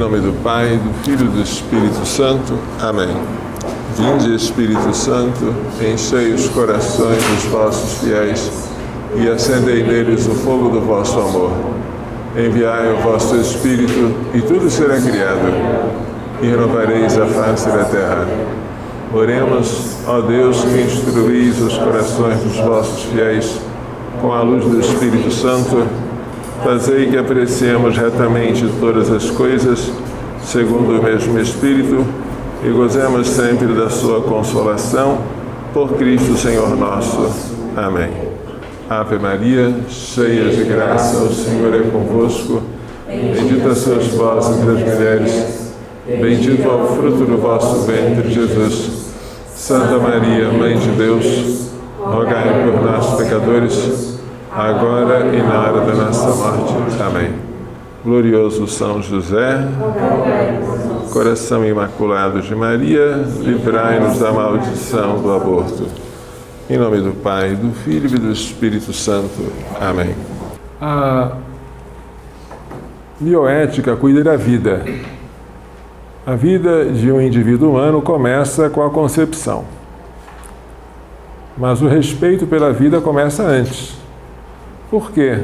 nome do Pai, do Filho e do Espírito Santo. Amém. Vinde, Espírito Santo, enchei os corações dos vossos fiéis e acendei neles o fogo do vosso amor. Enviai o vosso Espírito e tudo será criado, e renovareis a face da terra. Oremos, ó Deus, que instruís os corações dos vossos fiéis com a luz do Espírito Santo. Fazei que apreciemos retamente todas as coisas, segundo o mesmo Espírito, e gozemos sempre da sua consolação, por Cristo Senhor nosso. Amém. Ave Maria, cheia de graça, o Senhor é convosco. Bendita sois vós entre as mulheres, bendito é o fruto do vosso ventre, Jesus. Santa Maria, Mãe de Deus, rogai por nós, pecadores, agora e na hora da nossa morte. Amém. Glorioso São José, coração imaculado de Maria, livrai-nos da maldição do aborto. Em nome do Pai, do Filho e do Espírito Santo. Amém. A bioética cuida da vida. A vida de um indivíduo humano começa com a concepção. Mas o respeito pela vida começa antes. Por quê?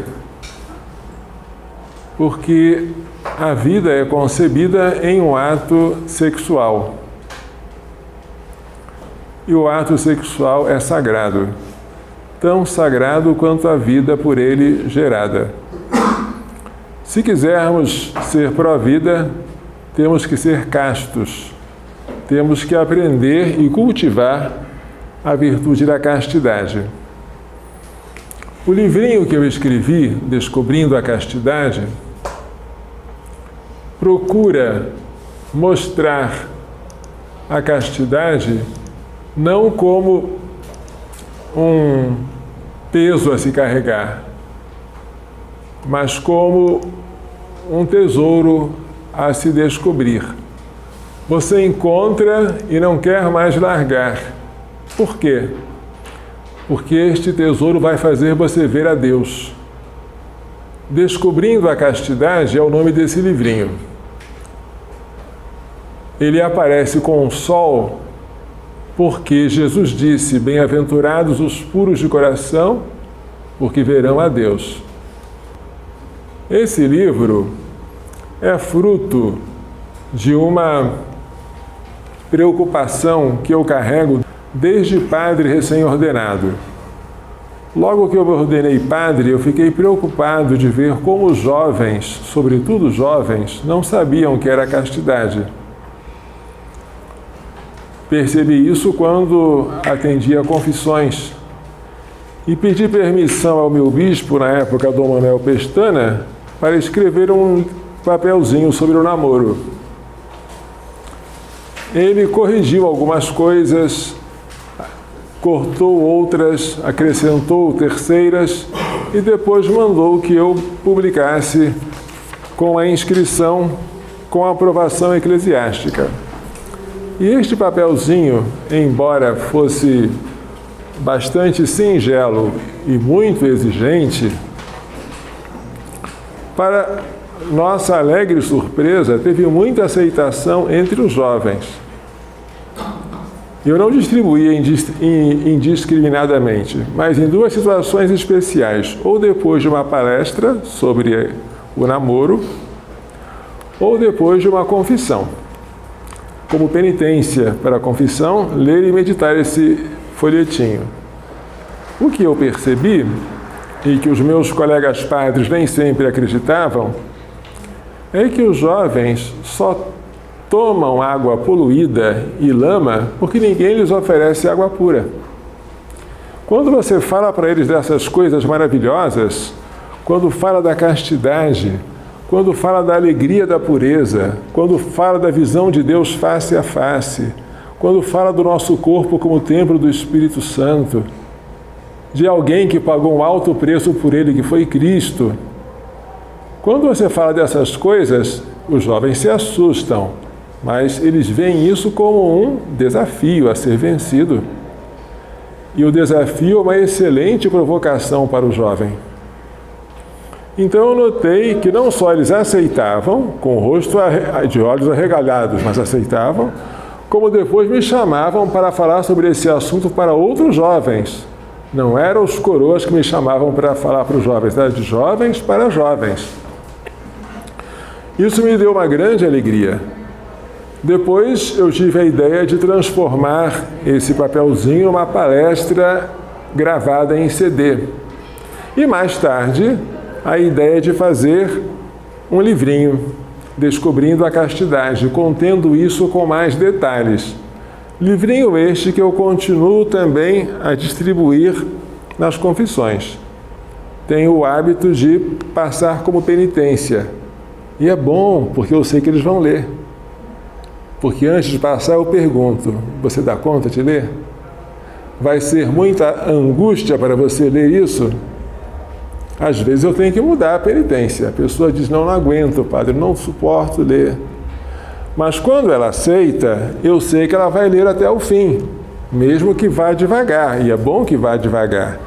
Porque a vida é concebida em um ato sexual. E o ato sexual é sagrado, tão sagrado quanto a vida por ele gerada. Se quisermos ser pró-vida, temos que ser castos, temos que aprender e cultivar a virtude da castidade. O livrinho que eu escrevi, Descobrindo a Castidade, procura mostrar a castidade não como um peso a se carregar, mas como um tesouro a se descobrir. Você encontra e não quer mais largar. Por quê? Porque este tesouro vai fazer você ver a Deus. Descobrindo a Castidade é o nome desse livrinho. Ele aparece com o sol porque Jesus disse: bem-aventurados os puros de coração, porque verão a Deus. Esse livro é fruto de uma preocupação que eu carrego desde padre recém-ordenado. Logo que eu me ordenei padre, eu fiquei preocupado de ver como os jovens, sobretudo os jovens, não sabiam o que era castidade. Percebi isso quando atendia confissões e pedi permissão ao meu bispo, na época, Dom Manuel Pestana, para escrever um papelzinho sobre o namoro. Ele corrigiu algumas coisas, cortou outras, acrescentou terceiras e depois mandou que eu publicasse com a inscrição, com a aprovação eclesiástica. E este papelzinho, embora fosse bastante singelo e muito exigente, para nossa alegre surpresa, teve muita aceitação entre os jovens. Eu não distribuía indiscriminadamente, mas em duas situações especiais, ou depois de uma palestra sobre o namoro, ou depois de uma confissão. Como penitência para a confissão, ler e meditar esse folhetinho. O que eu percebi, e que os meus colegas padres nem sempre acreditavam, é que os jovens só tomam água poluída e lama porque ninguém lhes oferece água pura. Quando você fala para eles dessas coisas maravilhosas, quando fala da castidade, quando fala da alegria da pureza, quando fala da visão de Deus face a face, quando fala do nosso corpo como templo do Espírito Santo, de alguém que pagou um alto preço por ele, que foi Cristo. Quando você fala dessas coisas, os jovens se assustam, mas eles veem isso como um desafio a ser vencido. E o desafio é uma excelente provocação para o jovem. Então eu notei que não só eles aceitavam, com o rosto de olhos arregalhados, mas aceitavam, como depois me chamavam para falar sobre esse assunto para outros jovens. Não eram os coroas que me chamavam para falar para os jovens, era de jovens para jovens. Isso me deu uma grande alegria. Depois eu tive a ideia de transformar esse papelzinho numa palestra gravada em CD. E mais tarde, a ideia de fazer um livrinho, Descobrindo a Castidade, contendo isso com mais detalhes. Livrinho este que eu continuo também a distribuir nas confissões. Tenho o hábito de passar como penitência. E é bom, porque eu sei que eles vão ler. Porque antes de passar eu pergunto, você dá conta de ler? Vai ser muita angústia para você ler isso? Às vezes eu tenho que mudar a penitência. A pessoa diz, não aguento, padre, não suporto ler. Mas quando ela aceita, eu sei que ela vai ler até o fim, mesmo que vá devagar, e é bom que vá devagar,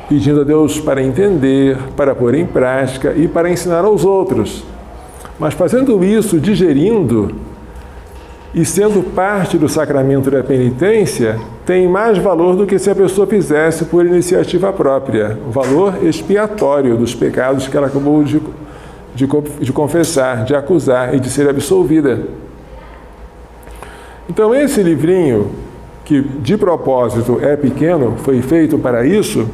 pedindo a Deus para entender, para pôr em prática e para ensinar aos outros. Mas fazendo isso, digerindo e sendo parte do sacramento da penitência, tem mais valor do que se a pessoa fizesse por iniciativa própria, o valor expiatório dos pecados que ela acabou de confessar, de acusar e de ser absolvida. Então esse livrinho, que de propósito é pequeno, foi feito para isso,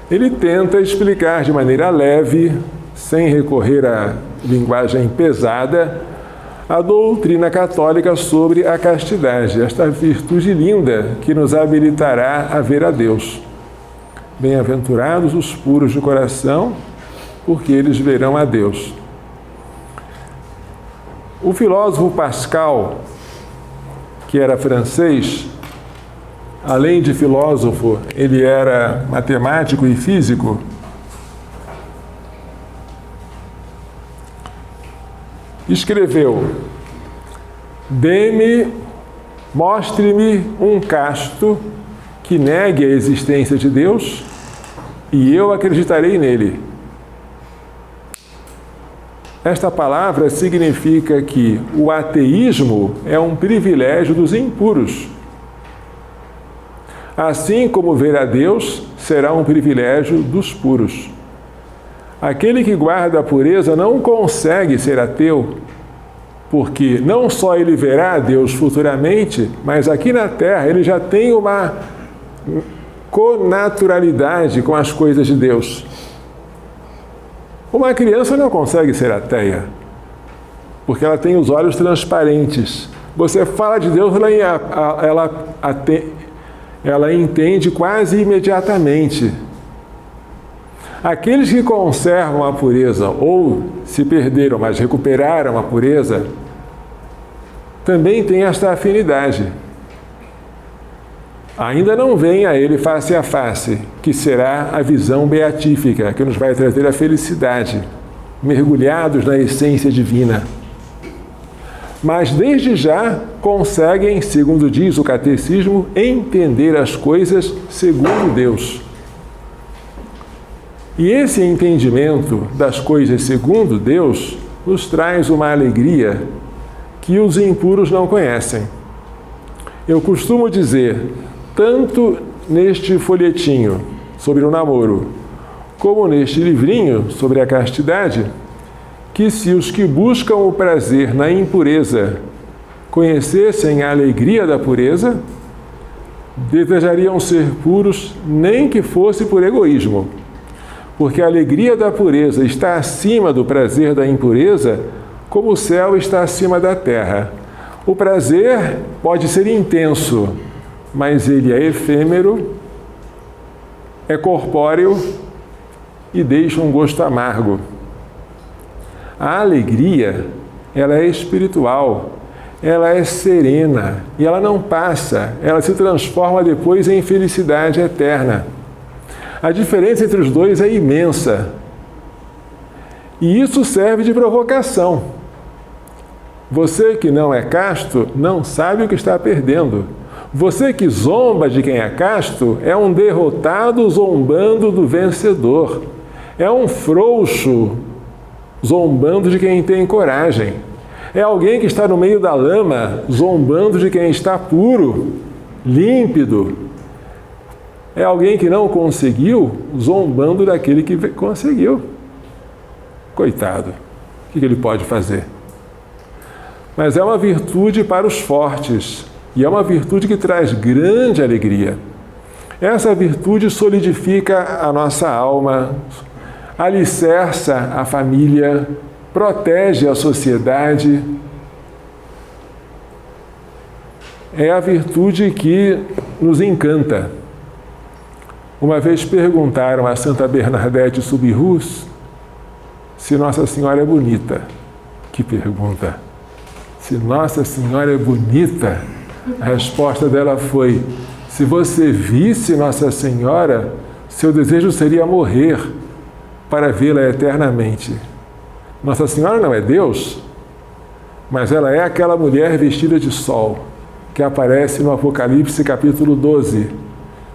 ele tenta explicar de maneira leve, sem recorrer à linguagem pesada, a doutrina católica sobre a castidade, esta virtude linda que nos habilitará a ver a Deus. Bem-aventurados os puros de coração, porque eles verão a Deus. O filósofo Pascal, que era francês, além de filósofo, ele era matemático e físico. Escreveu: mostre-me um casto que negue a existência de Deus e eu acreditarei nele. Esta palavra significa que o ateísmo é um privilégio dos impuros. Assim como ver a Deus será um privilégio dos puros. Aquele que guarda a pureza não consegue ser ateu, porque não só ele verá a Deus futuramente, mas aqui na Terra ele já tem uma connaturalidade com as coisas de Deus. Uma criança não consegue ser ateia, porque ela tem os olhos transparentes. Você fala de Deus, ela entende quase imediatamente. Aqueles que conservam a pureza, ou se perderam, mas recuperaram a pureza, também têm esta afinidade. Ainda não vem a ele face a face, que será a visão beatífica, que nos vai trazer a felicidade, mergulhados na essência divina. Mas desde já conseguem, segundo diz o catecismo, entender as coisas segundo Deus. E esse entendimento das coisas segundo Deus nos traz uma alegria que os impuros não conhecem. Eu costumo dizer, tanto neste folhetinho sobre o namoro, como neste livrinho sobre a castidade, que se os que buscam o prazer na impureza conhecessem a alegria da pureza, desejariam ser puros nem que fosse por egoísmo. Porque a alegria da pureza está acima do prazer da impureza, como o céu está acima da terra. O prazer pode ser intenso, mas ele é efêmero, é corpóreo e deixa um gosto amargo. A alegria, ela é espiritual, ela é serena e ela não passa, ela se transforma depois em felicidade eterna. A diferença entre os dois é imensa. E isso serve de provocação. Você que não é casto não sabe o que está perdendo. Você que zomba de quem é casto é um derrotado zombando do vencedor. É um frouxo zombando de quem tem coragem. É alguém que está no meio da lama, zombando de quem está puro, límpido. É alguém que não conseguiu, zombando daquele que conseguiu. Coitado, o que ele pode fazer? Mas é uma virtude para os fortes, e é uma virtude que traz grande alegria. Essa virtude solidifica a nossa alma, alicerça a família, protege a sociedade. É a virtude que nos encanta. Uma vez perguntaram a Santa Bernadette Soubirous se Nossa Senhora é bonita. Que pergunta! Se Nossa Senhora é bonita, a resposta dela foi: se você visse Nossa Senhora, seu desejo seria morrer para vê-la eternamente. Nossa Senhora não é Deus, mas ela é aquela mulher vestida de sol que aparece no Apocalipse capítulo 12,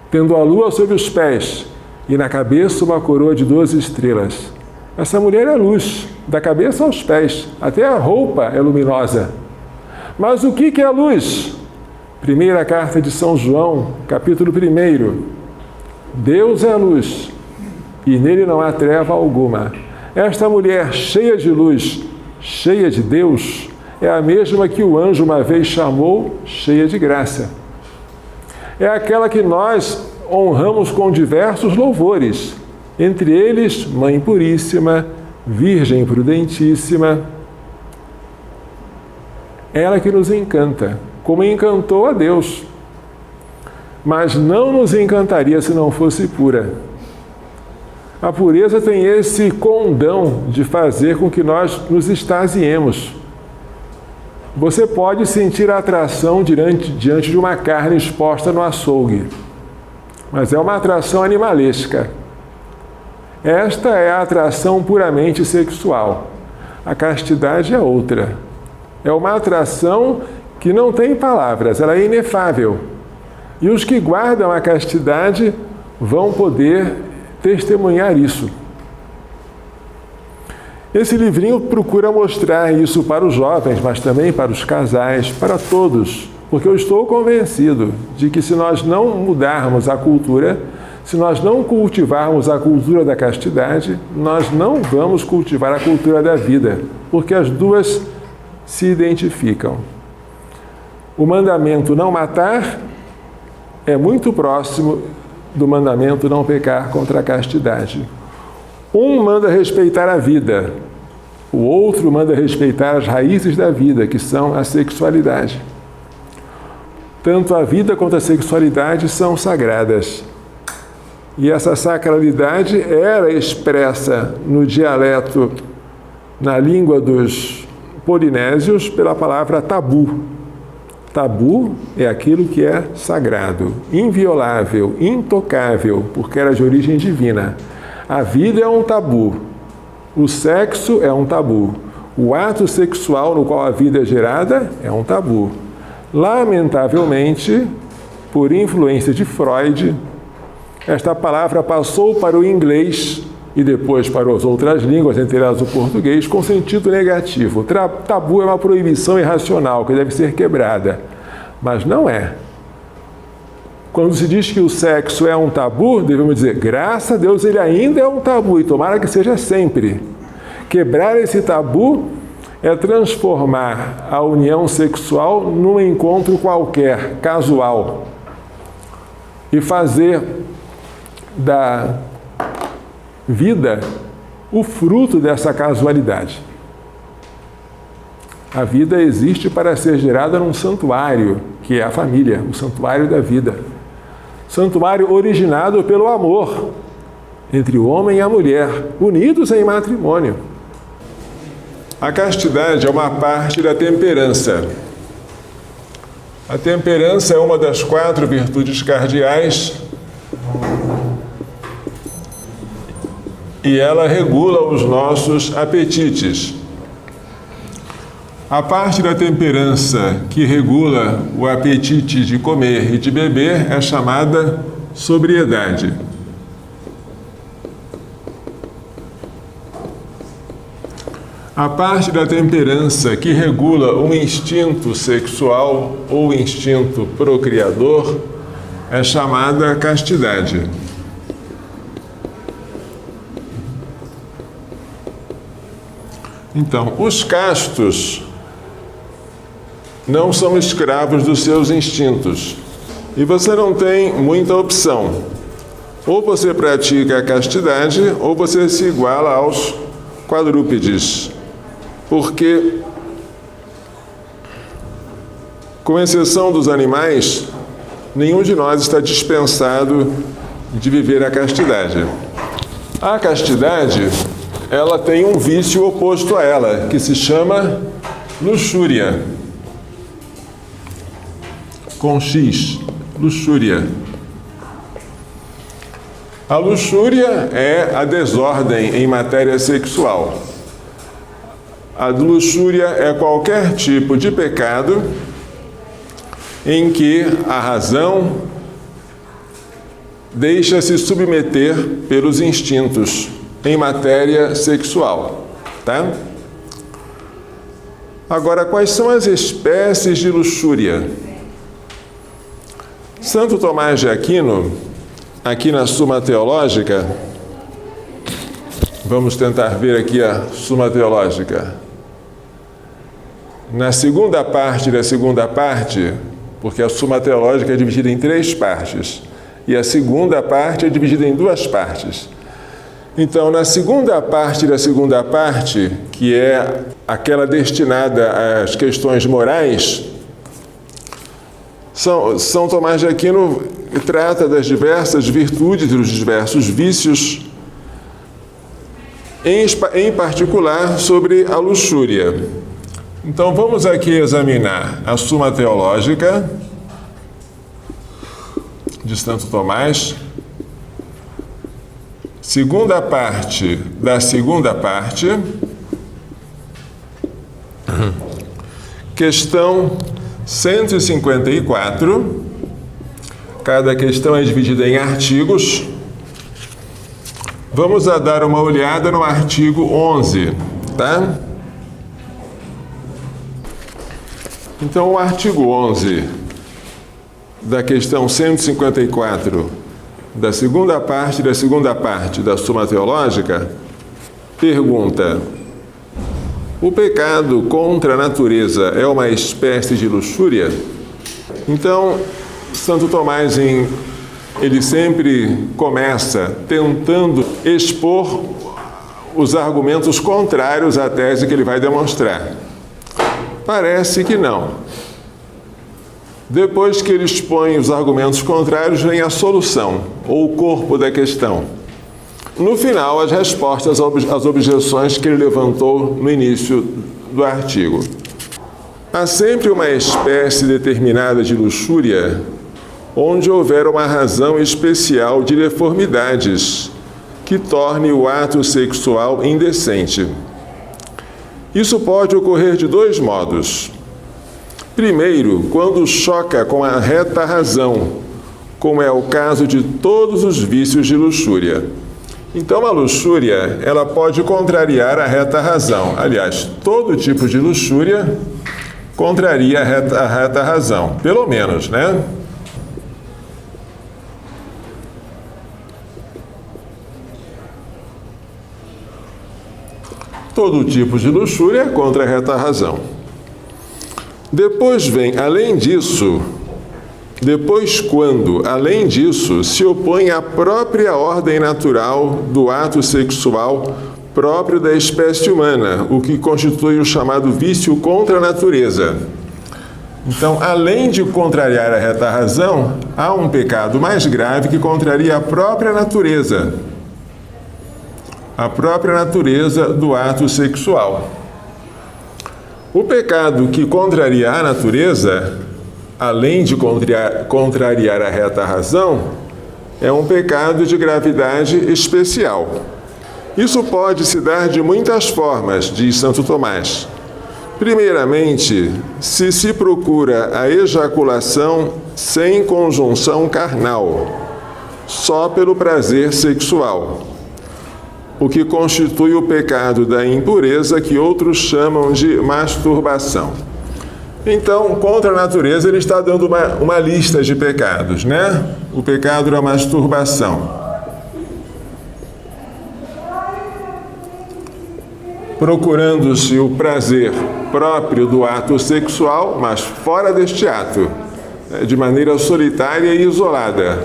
tendo a lua sob os pés e na cabeça uma coroa de 12 estrelas. Essa mulher é luz, da cabeça aos pés, até a roupa é luminosa. Mas o que é a luz? Primeira carta de São João, capítulo 1. Deus é a luz, e nele não há treva alguma. Esta mulher cheia de luz, cheia de Deus, é a mesma que o anjo uma vez chamou cheia de graça. É aquela que nós honramos com diversos louvores, entre eles Mãe Puríssima, Virgem Prudentíssima. Ela que nos encanta, como encantou a Deus. Mas não nos encantaria se não fosse pura. A pureza tem esse condão de fazer com que nós nos extasiemos. Você pode sentir a atração diante de uma carne exposta no açougue, mas é uma atração animalesca. Esta é a atração puramente sexual. A castidade é outra. É uma atração que não tem palavras, ela é inefável. E os que guardam a castidade vão poder testemunhar isso. Esse livrinho procura mostrar isso para os jovens, mas também para os casais, para todos, porque eu estou convencido de que se nós não mudarmos a cultura, se nós não cultivarmos a cultura da castidade, nós não vamos cultivar a cultura da vida, porque as duas se identificam. O mandamento não matar é muito próximo do mandamento não pecar contra a castidade. Um manda respeitar a vida, o outro manda respeitar as raízes da vida, que são a sexualidade. Tanto a vida quanto a sexualidade são sagradas. E essa sacralidade era expressa no dialeto, na língua dos polinésios, pela palavra tabu. Tabu é aquilo que é sagrado, inviolável, intocável, porque era de origem divina. A vida é um tabu, o sexo é um tabu, o ato sexual no qual a vida é gerada é um tabu. Lamentavelmente, por influência de Freud, esta palavra passou para o inglês e depois para as outras línguas, entre elas o português, com sentido negativo. Tabu é uma proibição irracional que deve ser quebrada, mas não é. Quando se diz que o sexo é um tabu, devemos dizer, graças a Deus ele ainda é um tabu e tomara que seja sempre. Quebrar esse tabu é transformar a união sexual num encontro qualquer, casual, e fazer da vida o fruto dessa casualidade. A vida existe para ser gerada num santuário, que é a família, o santuário da vida. Santuário originado pelo amor entre o homem e a mulher, unidos em matrimônio. A castidade é uma parte da temperança. A temperança é uma das 4 virtudes cardeais e ela regula os nossos apetites. A parte da temperança que regula o apetite de comer e de beber é chamada sobriedade. A parte da temperança que regula o instinto sexual ou instinto procriador é chamada castidade. Então, os castos não são escravos dos seus instintos. E você não tem muita opção. Ou você pratica a castidade, ou você se iguala aos quadrúpedes. Porque, com exceção dos animais, nenhum de nós está dispensado de viver a castidade. A castidade, ela tem um vício oposto a ela, que se chama luxúria. Com X, luxúria. A luxúria é a desordem em matéria sexual. A luxúria é qualquer tipo de pecado em que a razão deixa-se submeter pelos instintos em matéria sexual, tá? Agora, quais são as espécies de luxúria? Santo Tomás de Aquino, aqui na Suma Teológica, vamos tentar ver aqui a Suma Teológica. Na segunda parte da segunda parte, porque a Suma Teológica é dividida em 3 partes, e a segunda parte é dividida em 2 partes. Então, na segunda parte da segunda parte, que é aquela destinada às questões morais, São Tomás de Aquino trata das diversas virtudes e dos diversos vícios, em particular sobre a luxúria. Então, vamos aqui examinar a Suma Teológica de Santo Tomás, segunda parte da segunda parte, questão 154, cada questão é dividida em artigos. Vamos dar uma olhada no artigo 11, tá? Então, o artigo 11 da questão 154 da segunda parte da Suma Teológica pergunta: o pecado contra a natureza é uma espécie de luxúria? Então, Santo Tomás, ele sempre começa tentando expor os argumentos contrários à tese que ele vai demonstrar. Parece que não. Depois que ele expõe os argumentos contrários, vem a solução, ou o corpo da questão. No final, as respostas às objeções que ele levantou no início do artigo. Há sempre uma espécie determinada de luxúria onde houver uma razão especial de deformidades que torne o ato sexual indecente. Isso pode ocorrer de 2 modos. Primeiro, quando choca com a reta razão, como é o caso de todos os vícios de luxúria. Então, a luxúria, ela pode contrariar a reta razão. Aliás, todo tipo de luxúria contraria a reta razão, pelo menos, né? Todo tipo de luxúria contra a reta razão. Depois vem, além disso, quando, além disso, se opõe à própria ordem natural do ato sexual próprio da espécie humana, o que constitui o chamado vício contra a natureza. Então, além de contrariar a reta razão, há um pecado mais grave que contraria a própria natureza do ato sexual. O pecado que contraria a natureza, além de contrariar a reta razão, é um pecado de gravidade especial. Isso pode se dar de muitas formas, diz Santo Tomás. Primeiramente, se procura a ejaculação sem conjunção carnal, só pelo prazer sexual. o que constitui o pecado da impureza, que outros chamam de masturbação. Então, contra a natureza, ele está dando uma lista de pecados, né? O pecado da masturbação. Procurando-se o prazer próprio do ato sexual, mas fora deste ato, de maneira solitária e isolada.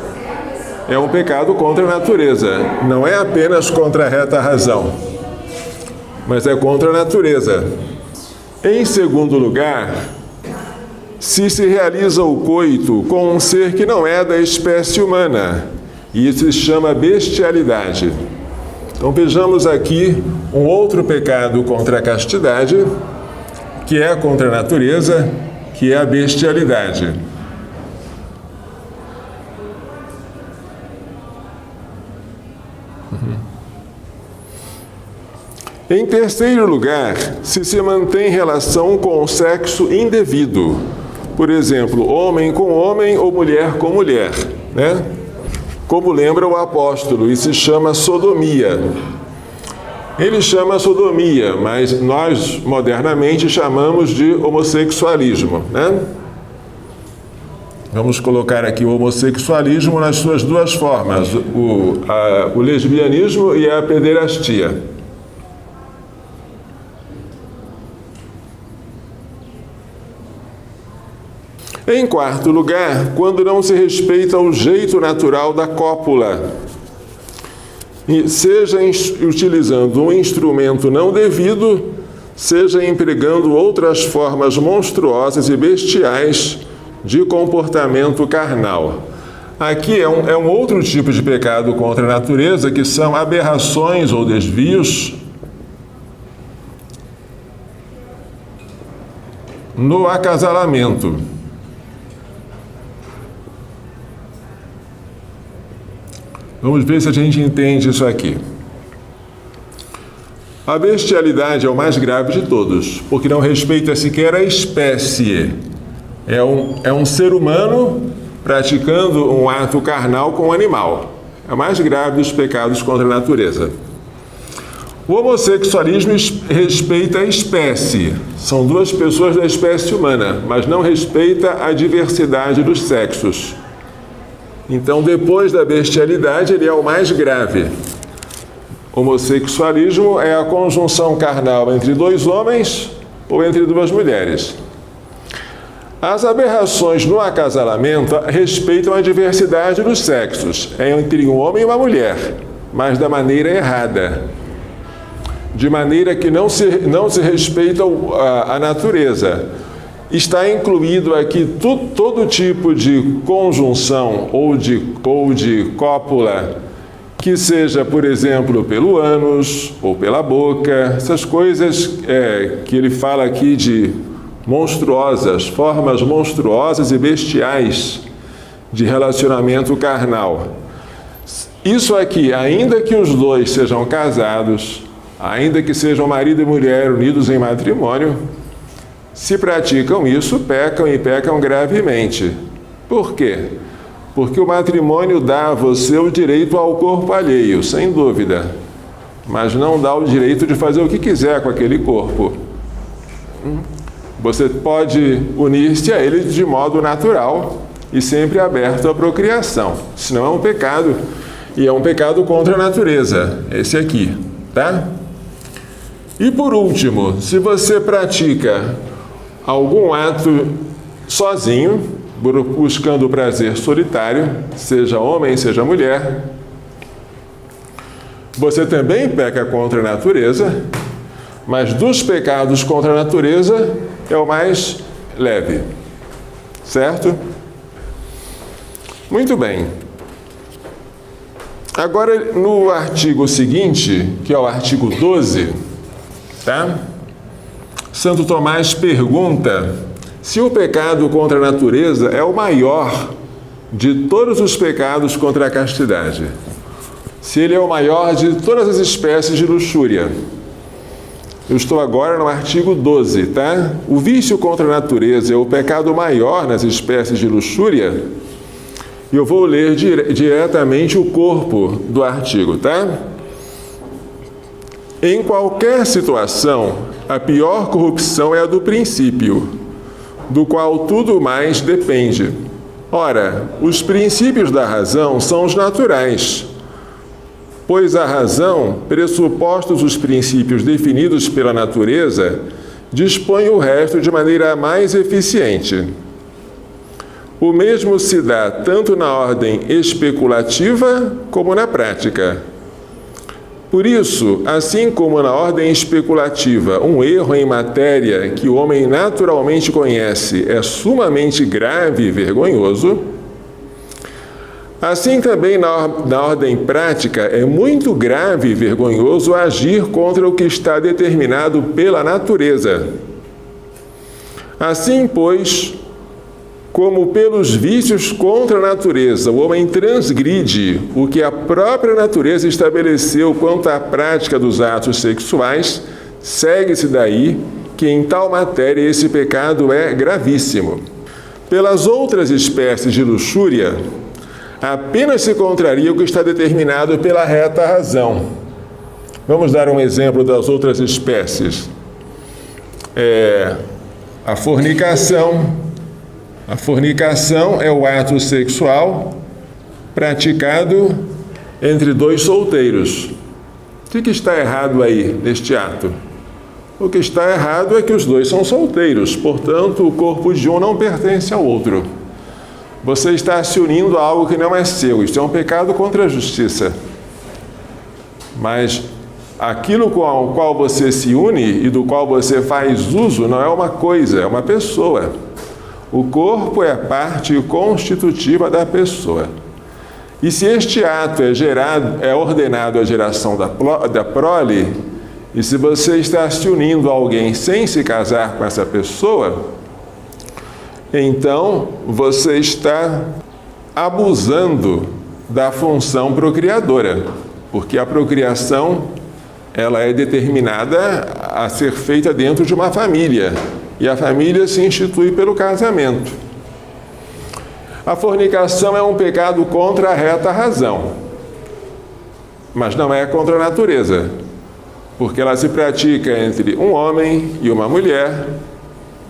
É um pecado contra a natureza. Não é apenas contra a reta razão, mas é contra a natureza. Em segundo lugar, se realiza o coito com um ser que não é da espécie humana, e isso se chama bestialidade. Então vejamos aqui um outro pecado contra a castidade, que é contra a natureza, que é a bestialidade. Em terceiro lugar, se mantém relação com o sexo indevido. Por exemplo, homem com homem ou mulher com mulher, né? Como lembra o apóstolo, isso se chama sodomia. Ele chama sodomia, mas nós modernamente chamamos de homossexualismo, né? Vamos colocar aqui o homossexualismo nas suas duas formas, o lesbianismo e a pederastia. Em quarto lugar, quando não se respeita o jeito natural da cópula, seja utilizando um instrumento não devido, seja empregando outras formas monstruosas e bestiais de comportamento carnal. Aqui é um outro tipo de pecado contra a natureza, que são aberrações ou desvios no acasalamento. Vamos ver se a gente entende isso aqui. A bestialidade é o mais grave de todos, porque não respeita sequer a espécie. É um ser humano praticando um ato carnal com um animal. É o mais grave dos pecados contra a natureza. O homossexualismo respeita a espécie. São duas pessoas da espécie humana, mas não respeita a diversidade dos sexos. Então, depois da bestialidade, ele é o mais grave. Homossexualismo é a conjunção carnal entre dois homens ou entre duas mulheres. As aberrações no acasalamento respeitam a diversidade dos sexos. É entre um homem e uma mulher, mas da maneira errada. De maneira que não se respeita a natureza. Está incluído aqui todo tipo de conjunção ou de cópula, que seja, por exemplo, pelo ânus ou pela boca, essas coisas que ele fala aqui de monstruosas, formas monstruosas e bestiais de relacionamento carnal. Isso aqui, ainda que os dois sejam casados, ainda que sejam marido e mulher unidos em matrimônio, se praticam isso, pecam e pecam gravemente. Por quê? Porque o matrimônio dá a você o direito ao corpo alheio, sem dúvida, mas não dá o direito de fazer o que quiser com aquele corpo. Você pode unir-se a ele de modo natural e sempre aberto à procriação. Senão é um pecado, e é um pecado contra a natureza, esse aqui, tá? E por último, se você pratica algum ato sozinho, buscando o prazer solitário, seja homem, seja mulher, você também peca contra a natureza, mas dos pecados contra a natureza é o mais leve, certo? Muito bem. Agora, no artigo seguinte, que é o artigo 12, tá? Santo Tomás pergunta se o pecado contra a natureza é o maior de todos os pecados contra a castidade. Se ele é o maior de todas as espécies de luxúria. Eu estou agora no artigo 12, tá? O vício contra a natureza é o pecado maior nas espécies de luxúria. E eu vou ler diretamente o corpo do artigo, tá? Em qualquer situação, a pior corrupção é a do princípio, do qual tudo mais depende. Ora, os princípios da razão são os naturais, pois a razão, pressupostos os princípios definidos pela natureza, dispõe o resto de maneira mais eficiente. O mesmo se dá tanto na ordem especulativa como na prática. Por isso, assim como na ordem especulativa, um erro em matéria que o homem naturalmente conhece é sumamente grave e vergonhoso, assim também na ordem prática é muito grave e vergonhoso agir contra o que está determinado pela natureza. Assim, pois, como pelos vícios contra a natureza o homem transgride o que a própria natureza estabeleceu quanto à prática dos atos sexuais, segue-se daí que em tal matéria esse pecado é gravíssimo. Pelas outras espécies de luxúria, apenas se contraria o que está determinado pela reta razão. Vamos dar um exemplo das outras espécies. A fornicação. A fornicação é o ato sexual praticado entre dois solteiros. O que está errado aí neste ato? O que está errado é que os dois são solteiros, portanto, o corpo de um não pertence ao outro. Você está se unindo a algo que não é seu. Isto é um pecado contra a justiça. Mas aquilo com o qual você se une e do qual você faz uso não é uma coisa, é uma pessoa. O corpo é a parte constitutiva da pessoa. E se este ato é ordenado à geração da prole, e se você está se unindo a alguém sem se casar com essa pessoa, então você está abusando da função procriadora, porque a procriação ela é determinada a ser feita dentro de uma família, e a família se institui pelo casamento. A fornicação é um pecado contra a reta razão, mas não é contra a natureza, porque ela se pratica entre um homem e uma mulher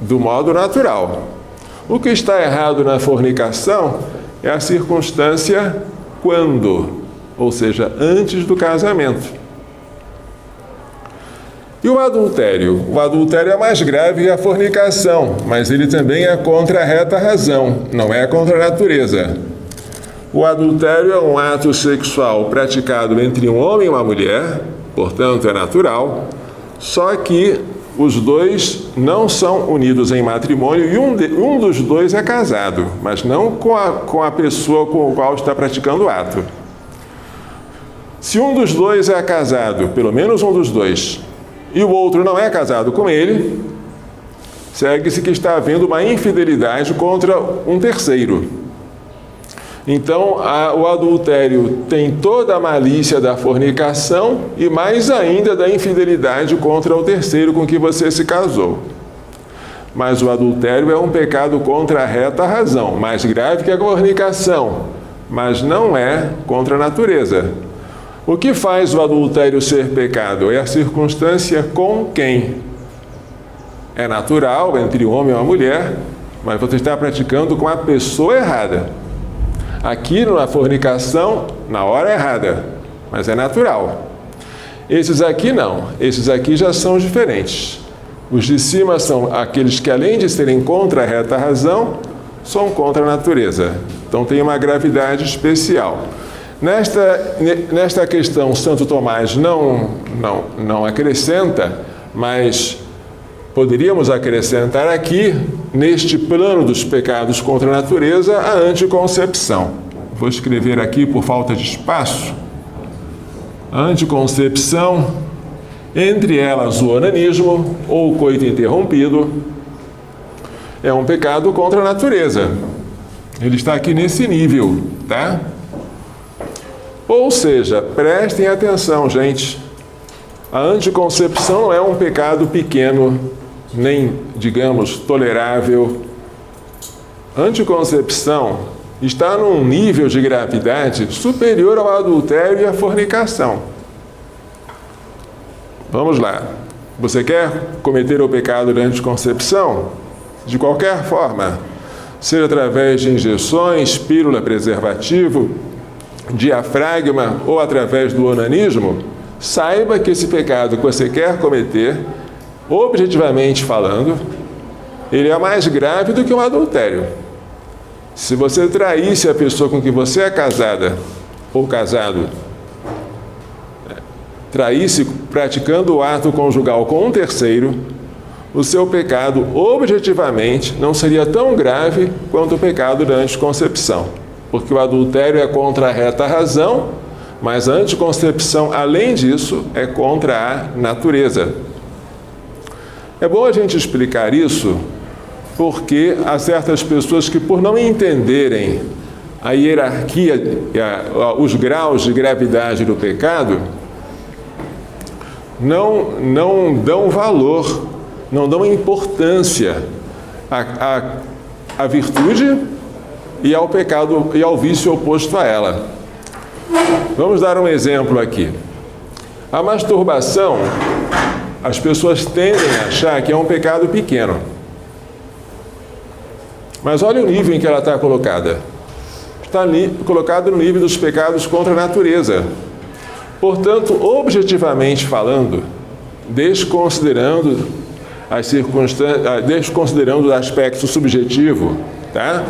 do modo natural. O que está errado na fornicação é a circunstância quando, ou seja, antes do casamento. E o adultério? O adultério é mais grave que a fornicação, mas ele também é contra a reta razão, não é contra a natureza. O adultério é um ato sexual praticado entre um homem e uma mulher, portanto é natural, só que os dois não são unidos em matrimônio e um dos dois é casado, mas não com a pessoa com a qual está praticando o ato. Se um dos dois é casado, pelo menos um dos dois, e o outro não é casado com ele, segue-se que está havendo uma infidelidade contra um terceiro. Então, o adultério tem toda a malícia da fornicação e mais ainda da infidelidade contra o terceiro com que você se casou. Mas o adultério é um pecado contra a reta razão, mais grave que a fornicação, mas não é contra a natureza. O que faz o adultério ser pecado? É a circunstância com quem. É natural entre um homem e uma mulher, mas você está praticando com a pessoa errada. Aqui na fornicação, na hora errada, mas é natural. Esses aqui não, esses aqui já são diferentes. Os de cima são aqueles que, além de serem contra a reta razão, são contra a natureza. Então tem uma gravidade especial. Nesta questão, Santo Tomás não acrescenta, mas poderíamos acrescentar aqui, neste plano dos pecados contra a natureza, a anticoncepção. Vou escrever aqui por falta de espaço. A anticoncepção, entre elas o onanismo ou o coito interrompido, é um pecado contra a natureza. Ele está aqui nesse nível, tá? Ou seja, prestem atenção, gente. A anticoncepção não é um pecado pequeno, nem, digamos, tolerável. A anticoncepção está num nível de gravidade superior ao adultério e à fornicação. Vamos lá. Você quer cometer o pecado da anticoncepção? De qualquer forma, seja através de injeções, pílula, preservativo, diafragma ou através do onanismo, saiba que esse pecado que você quer cometer, objetivamente falando, ele é mais grave do que um adultério. Se você traísse a pessoa com que você é casada ou casado, traísse praticando o ato conjugal com um terceiro, o seu pecado objetivamente não seria tão grave quanto o pecado da anticoncepção, porque o adultério é contra a reta razão, mas a anticoncepção, além disso, é contra a natureza. É bom a gente explicar isso, porque há certas pessoas que, por não entenderem a hierarquia, os graus de gravidade do pecado, não dão valor, não dão importância à virtude e ao pecado e ao vício oposto a ela. Vamos dar um exemplo aqui. A masturbação, as pessoas tendem a achar que é um pecado pequeno. Mas olha o nível em que ela está colocada. Está colocada no nível dos pecados contra a natureza. Portanto, objetivamente falando, desconsiderando as circunstâncias, desconsiderando o aspecto subjetivo, tá?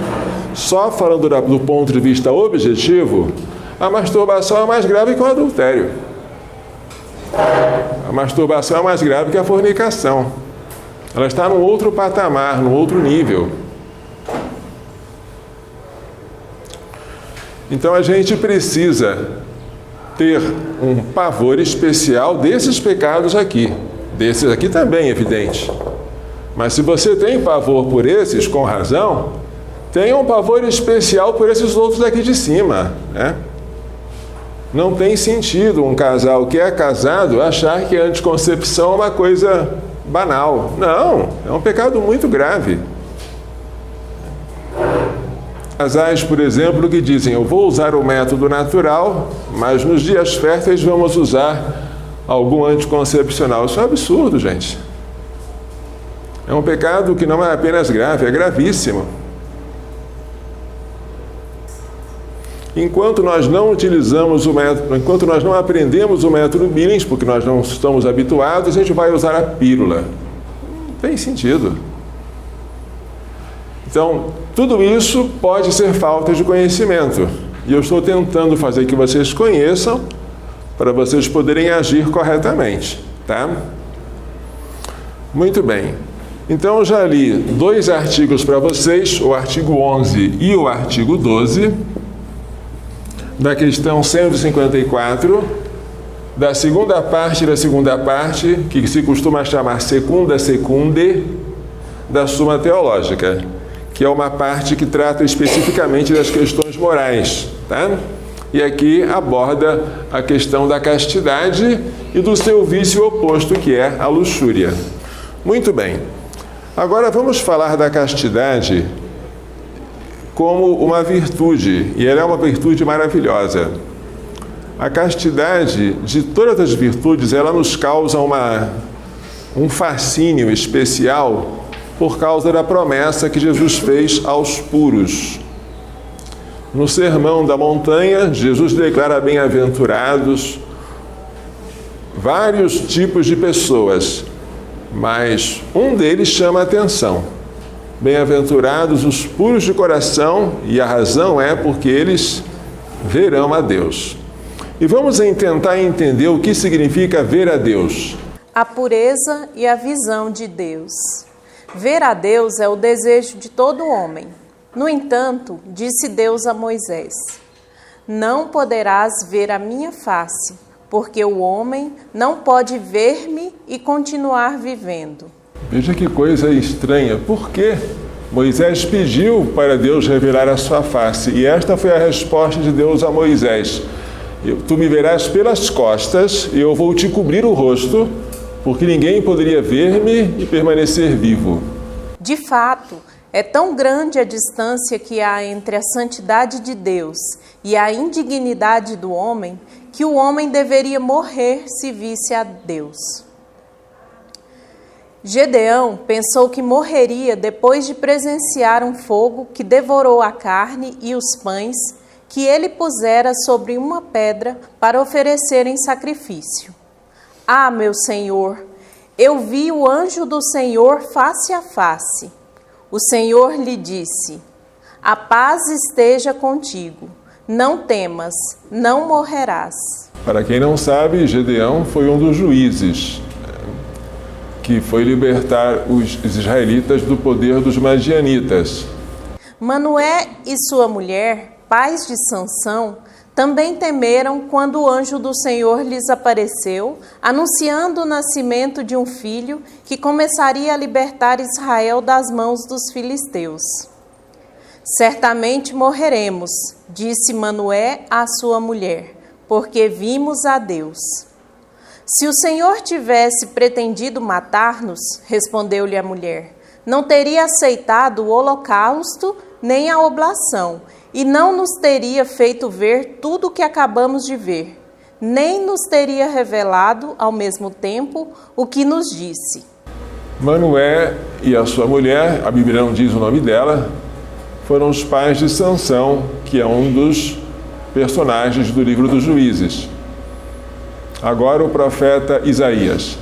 Só falando do ponto de vista objetivo, a masturbação é mais grave que o adultério. A masturbação é mais grave que a fornicação. Ela está num outro patamar, num outro nível. Então a gente precisa ter um pavor especial desses pecados aqui. Desses aqui também, evidente. Mas se você tem pavor por esses, com razão, tenha um pavor especial por esses outros daqui de cima, né? Não tem sentido um casal que é casado achar que a anticoncepção é uma coisa banal. Não, é um pecado muito grave. Casais, por exemplo, que dizem, eu vou usar o método natural, mas nos dias férteis vamos usar algum anticoncepcional. Isso é um absurdo, gente. É um pecado que não é apenas grave, é gravíssimo. Enquanto nós não utilizamos o método, enquanto nós não aprendemos o método Billings, porque nós não estamos habituados, a gente vai usar a pílula. Não tem sentido. Então, tudo isso pode ser falta de conhecimento. E eu estou tentando fazer que vocês conheçam para vocês poderem agir corretamente, tá? Muito bem. Então, eu já li 2 artigos para vocês, o artigo 11 e o artigo 12, da questão 154, da segunda parte, que se costuma chamar secunda secunde, da Suma Teológica, que é uma parte que trata especificamente das questões morais, tá? E aqui aborda a questão da castidade e do seu vício oposto, que é a luxúria. Muito bem. Agora vamos falar da castidade como uma virtude, e ela é uma virtude maravilhosa. A castidade, de todas as virtudes, ela nos causa um fascínio especial por causa da promessa que Jesus fez aos puros. No Sermão da Montanha, Jesus declara bem-aventurados vários tipos de pessoas, mas um deles chama a atenção. Bem-aventurados os puros de coração, e a razão é porque eles verão a Deus. E vamos tentar entender o que significa ver a Deus. A pureza e a visão de Deus. Ver a Deus é o desejo de todo homem. No entanto, disse Deus a Moisés: não poderás ver a minha face, porque o homem não pode ver-me e continuar vivendo. Veja que coisa estranha. Por quê? Moisés pediu para Deus revelar a sua face, e esta foi a resposta de Deus a Moisés: tu me verás pelas costas e eu vou te cobrir o rosto, porque ninguém poderia ver-me e permanecer vivo. De fato, é tão grande a distância que há entre a santidade de Deus e a indignidade do homem, que o homem deveria morrer se visse a Deus. Gedeão pensou que morreria depois de presenciar um fogo que devorou a carne e os pães que ele pusera sobre uma pedra para oferecer em sacrifício. Ah, meu Senhor, eu vi o anjo do Senhor face a face. O Senhor lhe disse: a paz esteja contigo, não temas, não morrerás. Para quem não sabe, Gedeão foi um dos juízes que foi libertar os israelitas do poder dos madianitas. Manoé e sua mulher, pais de Sansão, também temeram quando o anjo do Senhor lhes apareceu, anunciando o nascimento de um filho que começaria a libertar Israel das mãos dos filisteus. Certamente morreremos, disse Manoé à sua mulher, porque vimos a Deus. Se o Senhor tivesse pretendido matar-nos, respondeu-lhe a mulher, não teria aceitado o holocausto nem a oblação, e não nos teria feito ver tudo o que acabamos de ver, nem nos teria revelado, ao mesmo tempo, o que nos disse. Manoé e a sua mulher, a Bíblia não diz o nome dela, foram os pais de Sansão, que é um dos personagens do livro dos Juízes. Agora o profeta Isaías.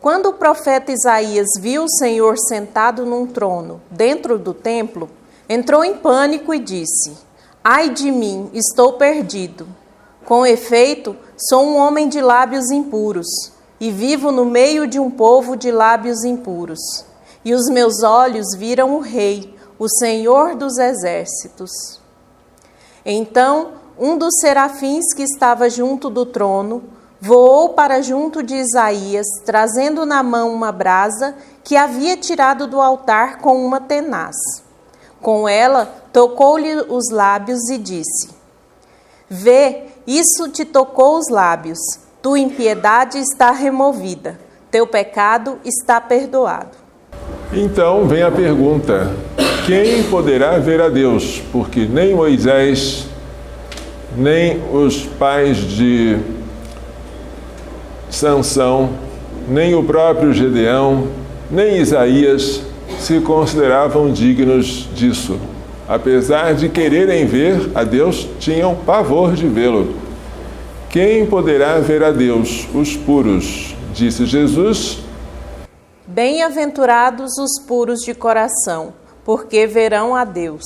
Quando o profeta Isaías viu o Senhor sentado num trono dentro do templo, entrou em pânico e disse: ai de mim, estou perdido. Com efeito, sou um homem de lábios impuros e vivo no meio de um povo de lábios impuros. E os meus olhos viram o Rei, o Senhor dos exércitos. Então, um dos serafins que estava junto do trono voou para junto de Isaías, trazendo na mão uma brasa que havia tirado do altar com uma tenaz. Com ela, tocou-lhe os lábios e disse: vê, isso te tocou os lábios, tua impiedade está removida, teu pecado está perdoado. Então vem a pergunta: quem poderá ver a Deus? Porque nem Moisés, nem os pais de Sansão, nem o próprio Gedeão, nem Isaías se consideravam dignos disso. Apesar de quererem ver a Deus, tinham pavor de vê-lo. Quem poderá ver a Deus? Os puros, disse Jesus. Bem-aventurados os puros de coração, porque verão a Deus.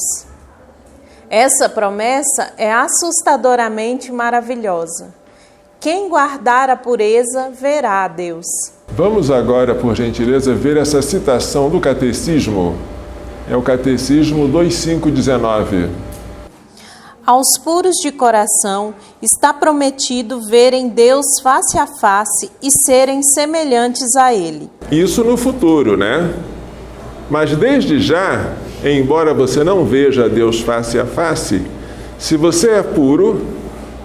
Essa promessa é assustadoramente maravilhosa. Quem guardar a pureza, verá a Deus. Vamos agora, por gentileza, ver essa citação do Catecismo. É o Catecismo 2519. Aos puros de coração está prometido verem Deus face a face e serem semelhantes a Ele. Isso no futuro, né? Mas desde já, embora você não veja Deus face a face, se você é puro,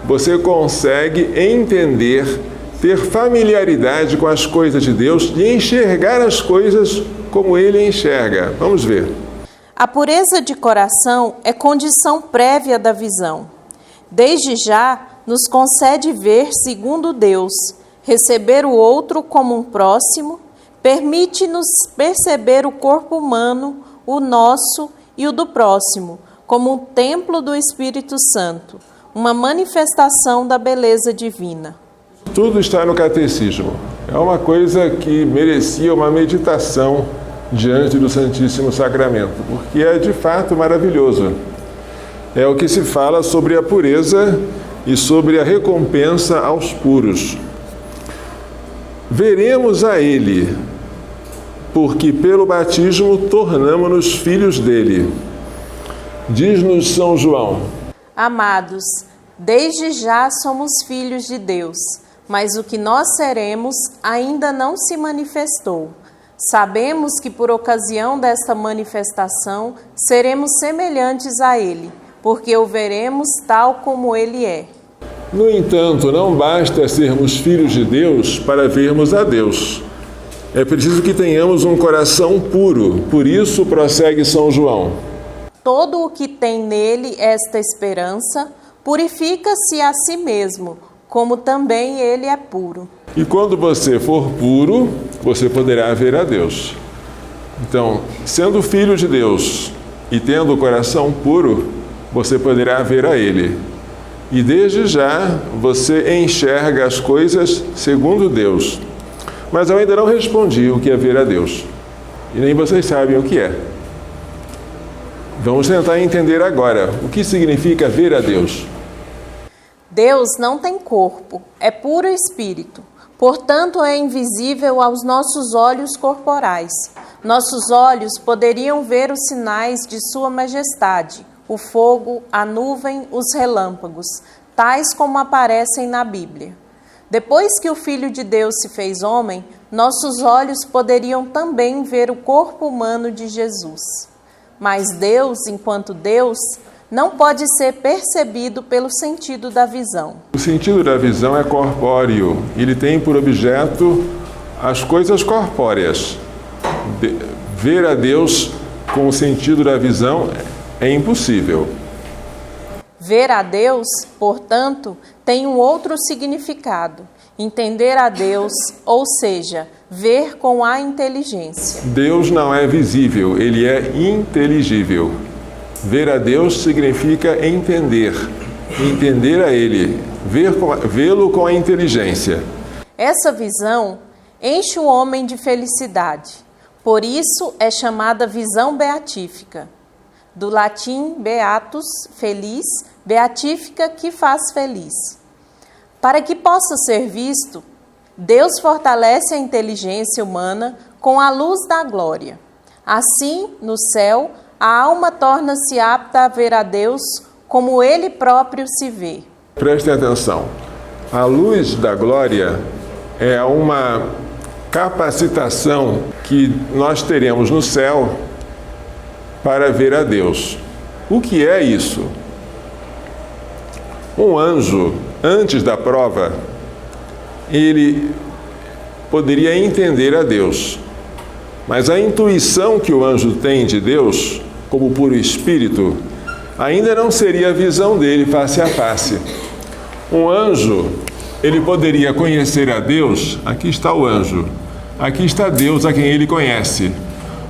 você consegue entender, ter familiaridade com as coisas de Deus e enxergar as coisas como Ele enxerga. Vamos ver. A pureza de coração é condição prévia da visão. Desde já, nos concede ver segundo Deus, receber o outro como um próximo, permite-nos perceber o corpo humano, o nosso e o do próximo, como um templo do Espírito Santo, uma manifestação da beleza divina. Tudo está no Catecismo. É uma coisa que merecia uma meditação diante do Santíssimo Sacramento, porque é de fato maravilhoso. É o que se fala sobre a pureza e sobre a recompensa aos puros. Veremos a Ele, porque pelo batismo tornamo-nos filhos dele. Diz-nos São João: Amados, desde já somos filhos de Deus, mas o que nós seremos ainda não se manifestou. Sabemos que por ocasião desta manifestação seremos semelhantes a Ele, porque o veremos tal como Ele é. No entanto, não basta sermos filhos de Deus para vermos a Deus. É preciso que tenhamos um coração puro. Por isso, prossegue São João: Todo o que tem nele esta esperança purifica-se a si mesmo, como também ele é puro. E quando você for puro, você poderá ver a Deus. Então, sendo filho de Deus e tendo o coração puro, você poderá ver a Ele. E desde já você enxerga as coisas segundo Deus. Mas eu ainda não respondi o que é ver a Deus. E nem vocês sabem o que é. Vamos tentar entender agora o que significa ver a Deus. Deus não tem corpo, é puro espírito. Portanto, é invisível aos nossos olhos corporais. Nossos olhos poderiam ver os sinais de sua majestade, o fogo, a nuvem, os relâmpagos, tais como aparecem na Bíblia. Depois que o Filho de Deus se fez homem, nossos olhos poderiam também ver o corpo humano de Jesus. Mas Deus, enquanto Deus, não pode ser percebido pelo sentido da visão. O sentido da visão é corpóreo. Ele tem por objeto as coisas corpóreas. Ver a Deus com o sentido da visão é impossível. Ver a Deus, portanto, tem um outro significado. Entender a Deus, ou seja, ver com a inteligência. Deus não é visível, ele é inteligível. Ver a Deus significa entender a Ele, vê-lo com a inteligência. Essa visão enche o homem de felicidade. Por isso é chamada visão beatífica. Do latim beatus, feliz, beatífica, que faz feliz. Para que possa ser visto, Deus fortalece a inteligência humana com a luz da glória. Assim, no céu, a alma torna-se apta a ver a Deus como Ele próprio se vê. Prestem atenção. A luz da glória é uma capacitação que nós teremos no céu para ver a Deus. O que é isso? Um anjo, antes da prova, ele poderia entender a Deus. Mas a intuição que o anjo tem de Deus, como puro espírito, ainda não seria a visão dele face a face. Um anjo, ele poderia conhecer a Deus, aqui está o anjo, aqui está Deus a quem ele conhece.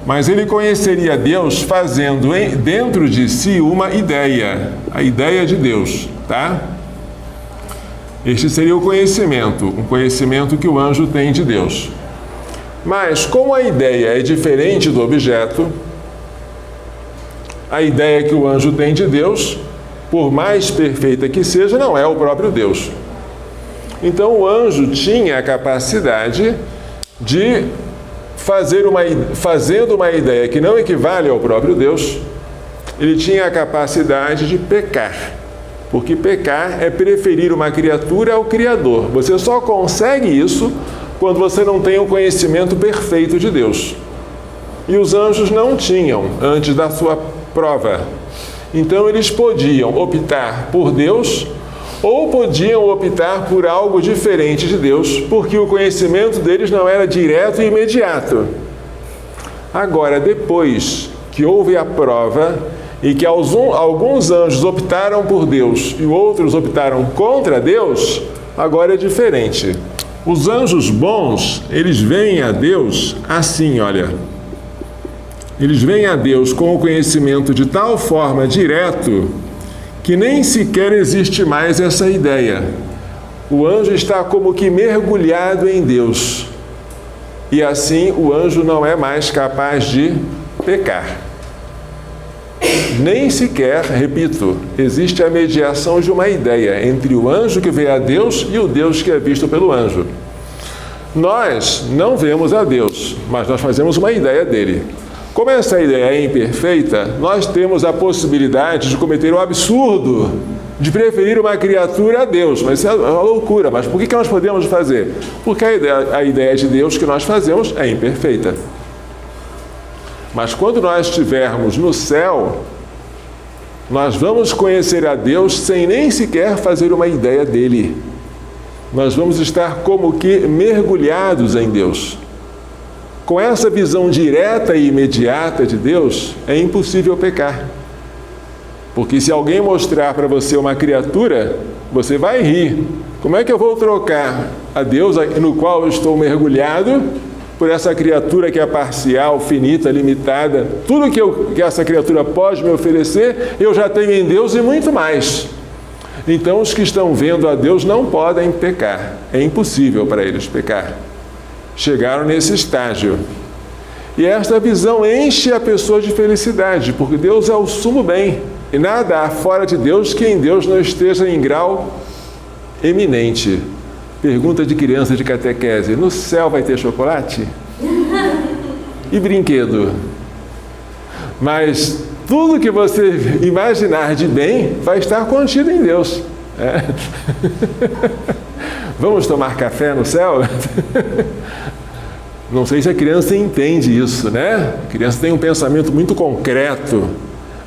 Mas ele conheceria Deus fazendo dentro de si uma ideia, a ideia de Deus, tá? Este seria o conhecimento, um conhecimento que o anjo tem de Deus. Mas, como a ideia é diferente do objeto, a ideia que o anjo tem de Deus, por mais perfeita que seja, não é o próprio Deus. Então, o anjo tinha a capacidade de, fazendo uma ideia que não equivale ao próprio Deus, ele tinha a capacidade de pecar. Porque pecar é preferir uma criatura ao Criador. Você só consegue isso quando você não tem o conhecimento perfeito de Deus. E os anjos não tinham antes da sua prova. Então eles podiam optar por Deus ou podiam optar por algo diferente de Deus, porque o conhecimento deles não era direto e imediato. Agora, depois que houve a prova e que alguns anjos optaram por Deus e outros optaram contra Deus, agora é diferente. Os anjos bons, eles veem a Deus assim, olha. Eles veem a Deus com o conhecimento de tal forma direto que nem sequer existe mais essa ideia. O anjo está como que mergulhado em Deus. E assim o anjo não é mais capaz de pecar. Nem sequer, repito, existe a mediação de uma ideia entre o anjo que vê a Deus e o Deus que é visto pelo anjo. Nós não vemos a Deus, mas nós fazemos uma ideia dele. Como essa ideia é imperfeita, nós temos a possibilidade de cometer o absurdo de preferir uma criatura a Deus. Mas isso é uma loucura. Mas por que nós podemos fazer? Porque a ideia de Deus que nós fazemos é imperfeita. Mas quando nós estivermos no céu, nós vamos conhecer a Deus sem nem sequer fazer uma ideia dele. Nós vamos estar como que mergulhados em Deus. Com essa visão direta e imediata de Deus, é impossível pecar. Porque se alguém mostrar para você uma criatura, você vai rir. Como é que eu vou trocar a Deus, no qual eu estou mergulhado, por essa criatura que é parcial, finita, limitada? Tudo que essa criatura pode me oferecer, eu já tenho em Deus e muito mais. Então, os que estão vendo a Deus não podem pecar. É impossível para eles pecar. Chegaram nesse estágio. E esta visão enche a pessoa de felicidade, porque Deus é o sumo bem. E nada há fora de Deus que em Deus não esteja em grau eminente. Pergunta de criança de catequese: no céu vai ter chocolate? E brinquedo? Mas tudo que você imaginar de bem vai estar contido em Deus. Vamos tomar café no céu? Não sei se a criança entende isso, né? A criança tem um pensamento muito concreto.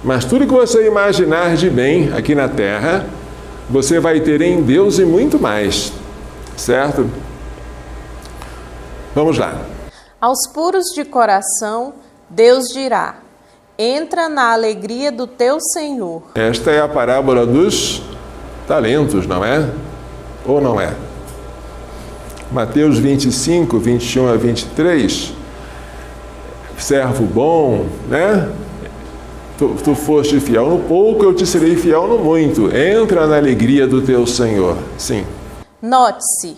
Mas tudo que você imaginar de bem aqui na Terra, você vai ter em Deus e muito mais. Certo? Vamos lá. Aos puros de coração, Deus dirá: entra na alegria do teu Senhor. Esta é a parábola dos talentos, não é? Ou não é? Mateus 25, 21 a 23. Servo bom, né? Tu foste fiel no pouco, eu te serei fiel no muito. Entra na alegria do teu Senhor. Sim. Note-se,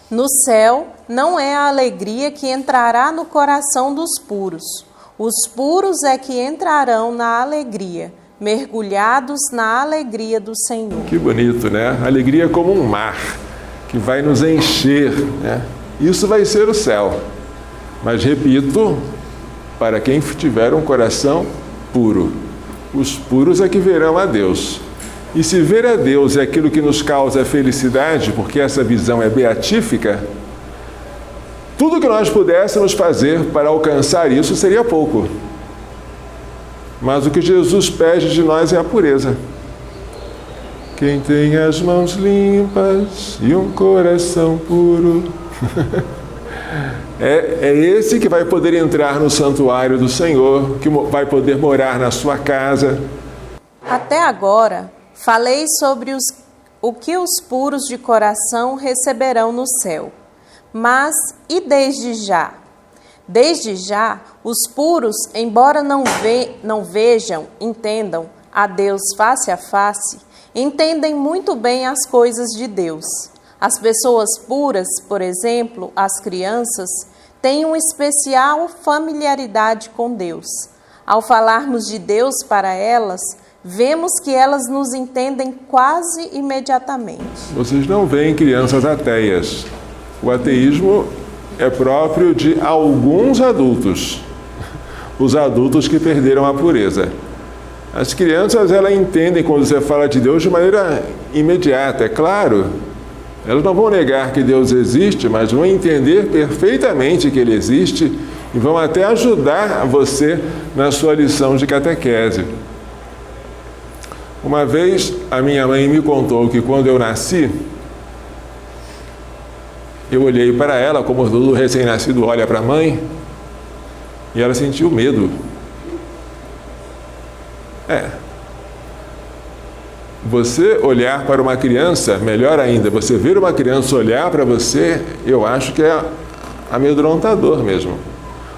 no céu não é a alegria que entrará no coração dos puros. Os puros é que entrarão na alegria, mergulhados na alegria do Senhor. Que bonito, né? Alegria como um mar que vai nos encher, né? Isso vai ser o céu. Mas repito, para quem tiver um coração puro. Os puros é que verão a Deus. E se ver a Deus é aquilo que nos causa felicidade, porque essa visão é beatífica, tudo que nós pudéssemos fazer para alcançar isso seria pouco. Mas o que Jesus pede de nós é a pureza. Quem tem as mãos limpas e um coração puro é esse que vai poder entrar no santuário do Senhor, que vai poder morar na sua casa. Até agora, falei sobre o que os puros de coração receberão no céu. Mas e desde já? Desde já, os puros, embora não vejam, entendam a Deus face a face, entendem muito bem as coisas de Deus. As pessoas puras, por exemplo, as crianças, têm uma especial familiaridade com Deus. Ao falarmos de Deus para elas, vemos que elas nos entendem quase imediatamente. Vocês não veem crianças ateias. O ateísmo é próprio de alguns adultos. Os adultos que perderam a pureza. As crianças, elas entendem quando você fala de Deus de maneira imediata, é claro. Elas não vão negar que Deus existe, mas vão entender perfeitamente que Ele existe e vão até ajudar você na sua lição de catequese. Uma vez, a minha mãe me contou que quando eu nasci, eu olhei para ela, como todo recém-nascido olha para a mãe, e ela sentiu medo. Você olhar para uma criança, melhor ainda, você ver uma criança olhar para você, eu acho que é amedrontador mesmo.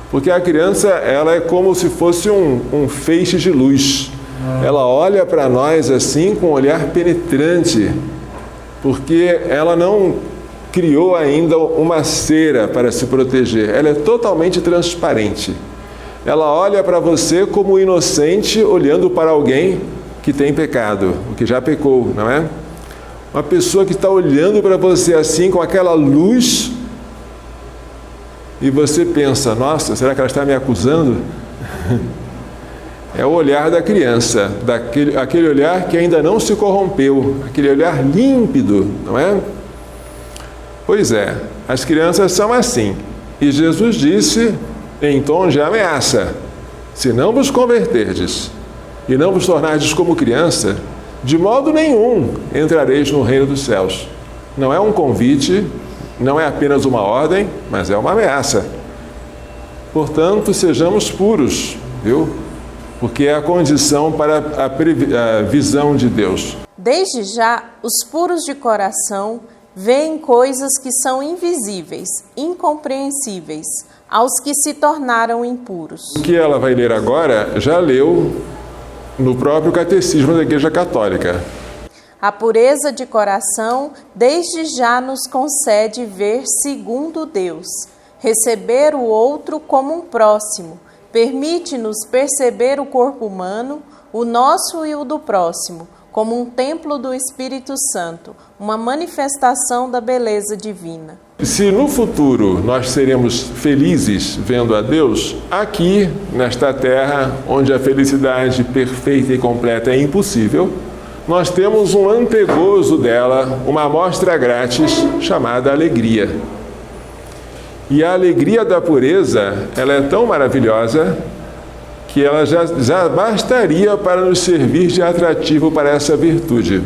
Porque a criança, ela é como se fosse um feixe de luz. Ela olha para nós assim com um olhar penetrante, porque ela não criou ainda uma cera para se proteger. Ela é totalmente transparente. Ela olha para você como inocente, olhando para alguém que tem pecado, o que já pecou, não é? Uma pessoa que está olhando para você assim, com aquela luz, e você pensa, nossa, será que ela está me acusando? É o olhar da criança, aquele olhar que ainda não se corrompeu, aquele olhar límpido, não é? Pois é, as crianças são assim. E Jesus disse, em tom de ameaça, se não vos converterdes e não vos tornardes como criança, de modo nenhum entrareis no reino dos céus. Não é um convite, não é apenas uma ordem, mas é uma ameaça. Portanto, sejamos puros, viu? porque é a condição para a visão de Deus. Desde já, os puros de coração veem coisas que são invisíveis, incompreensíveis, aos que se tornaram impuros. O que ela vai ler agora, já leu no próprio Catecismo da Igreja Católica. A pureza de coração desde já nos concede ver segundo Deus, receber o outro como um próximo, permite-nos perceber o corpo humano, o nosso e o do próximo, como um templo do Espírito Santo, uma manifestação da beleza divina. Se no futuro nós seremos felizes vendo a Deus, aqui, nesta terra, onde a felicidade perfeita e completa é impossível, nós temos um antegozo dela, uma amostra grátis chamada alegria. E a alegria da pureza, ela é tão maravilhosa que ela já bastaria para nos servir de atrativo para essa virtude.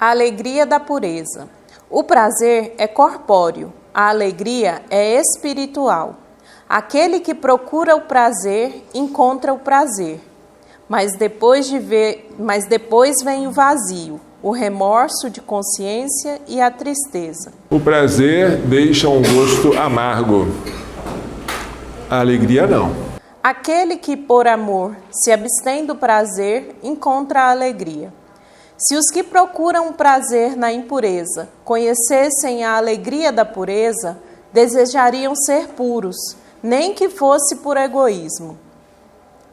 A alegria da pureza. O prazer é corpóreo, a alegria é espiritual. Aquele que procura o prazer, encontra o prazer. Mas depois vem o vazio, o remorso de consciência e a tristeza. O prazer deixa um gosto amargo. A alegria não. Aquele que, por amor, se abstém do prazer, encontra a alegria. Se os que procuram o prazer na impureza conhecessem a alegria da pureza, desejariam ser puros, nem que fosse por egoísmo.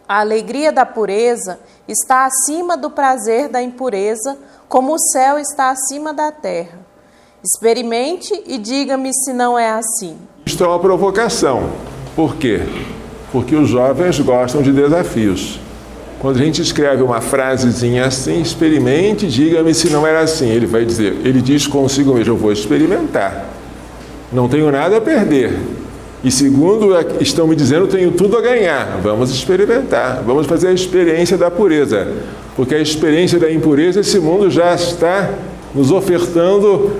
A alegria da pureza está acima do prazer da impureza, como o céu está acima da terra. Experimente e diga-me se não é assim. Isto é uma provocação. Por quê? Porque os jovens gostam de desafios. Quando a gente escreve uma frasezinha assim, experimente, diga-me se não era assim. Ele diz consigo mesmo, eu vou experimentar. Não tenho nada a perder. E segundo estão me dizendo, tenho tudo a ganhar. Vamos experimentar, vamos fazer a experiência da pureza. Porque a experiência da impureza, esse mundo já está nos ofertando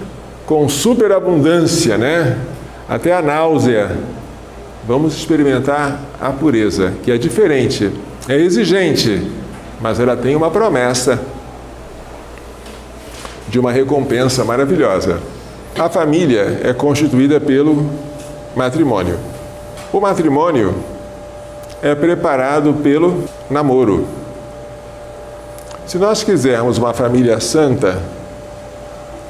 com superabundância, né? Até a náusea. Vamos experimentar a pureza, que é diferente, é exigente, mas ela tem uma promessa de uma recompensa maravilhosa. A família é constituída pelo matrimônio. O matrimônio é preparado pelo namoro. Se nós quisermos uma família santa,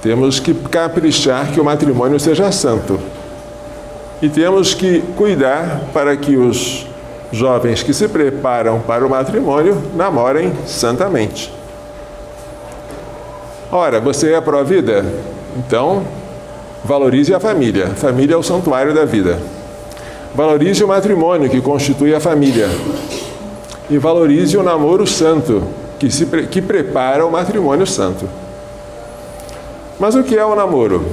temos que caprichar que o matrimônio seja santo. E temos que cuidar para que os jovens que se preparam para o matrimônio namorem santamente. Ora, você é pró-vida? Então, valorize a família. A família é o santuário da vida. Valorize o matrimônio, que constitui a família. E valorize o namoro santo, que prepara o matrimônio santo. Mas o que é o namoro?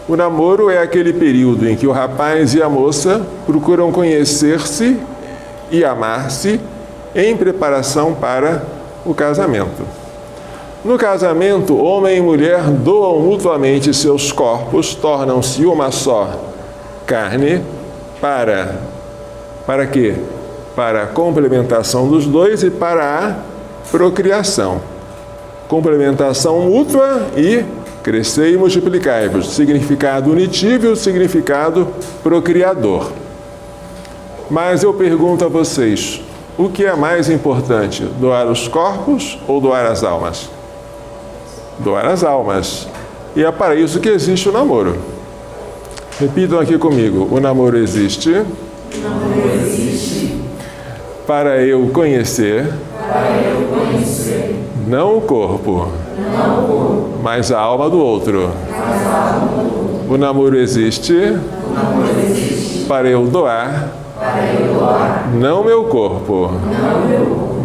O namoro é aquele período em que o rapaz e a moça procuram conhecer-se e amar-se em preparação para o casamento. No casamento, homem e mulher doam mutuamente seus corpos, tornam-se uma só carne para quê? Para a complementação dos dois e para a procriação. Complementação mútua e crescei e multiplicai-vos, significado unitivo e o significado procriador. Mas eu pergunto a vocês, o que é mais importante, doar os corpos ou doar as almas? Doar as almas. E é para isso que existe o namoro. Repitam aqui comigo, o namoro existe, para eu conhecer, não o corpo, mas a alma do outro. O namoro existe para eu doar, não meu corpo,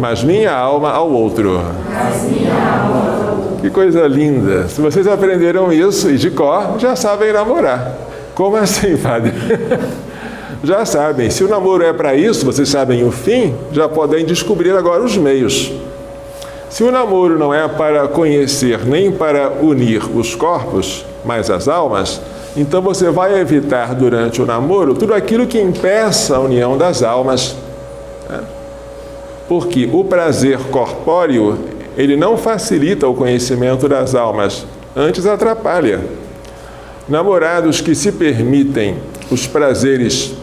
mas minha alma ao outro. Que coisa linda! Se vocês aprenderam isso e de cor, já sabem namorar. Como assim, padre? Já sabem. Se o namoro é para isso, vocês sabem o fim, já podem descobrir agora os meios. Se o namoro não é para conhecer nem para unir os corpos, mas as almas, então você vai evitar durante o namoro tudo aquilo que impeça a união das almas. Porque o prazer corpóreo, ele não facilita o conhecimento das almas, antes atrapalha. Namorados que se permitem os prazeres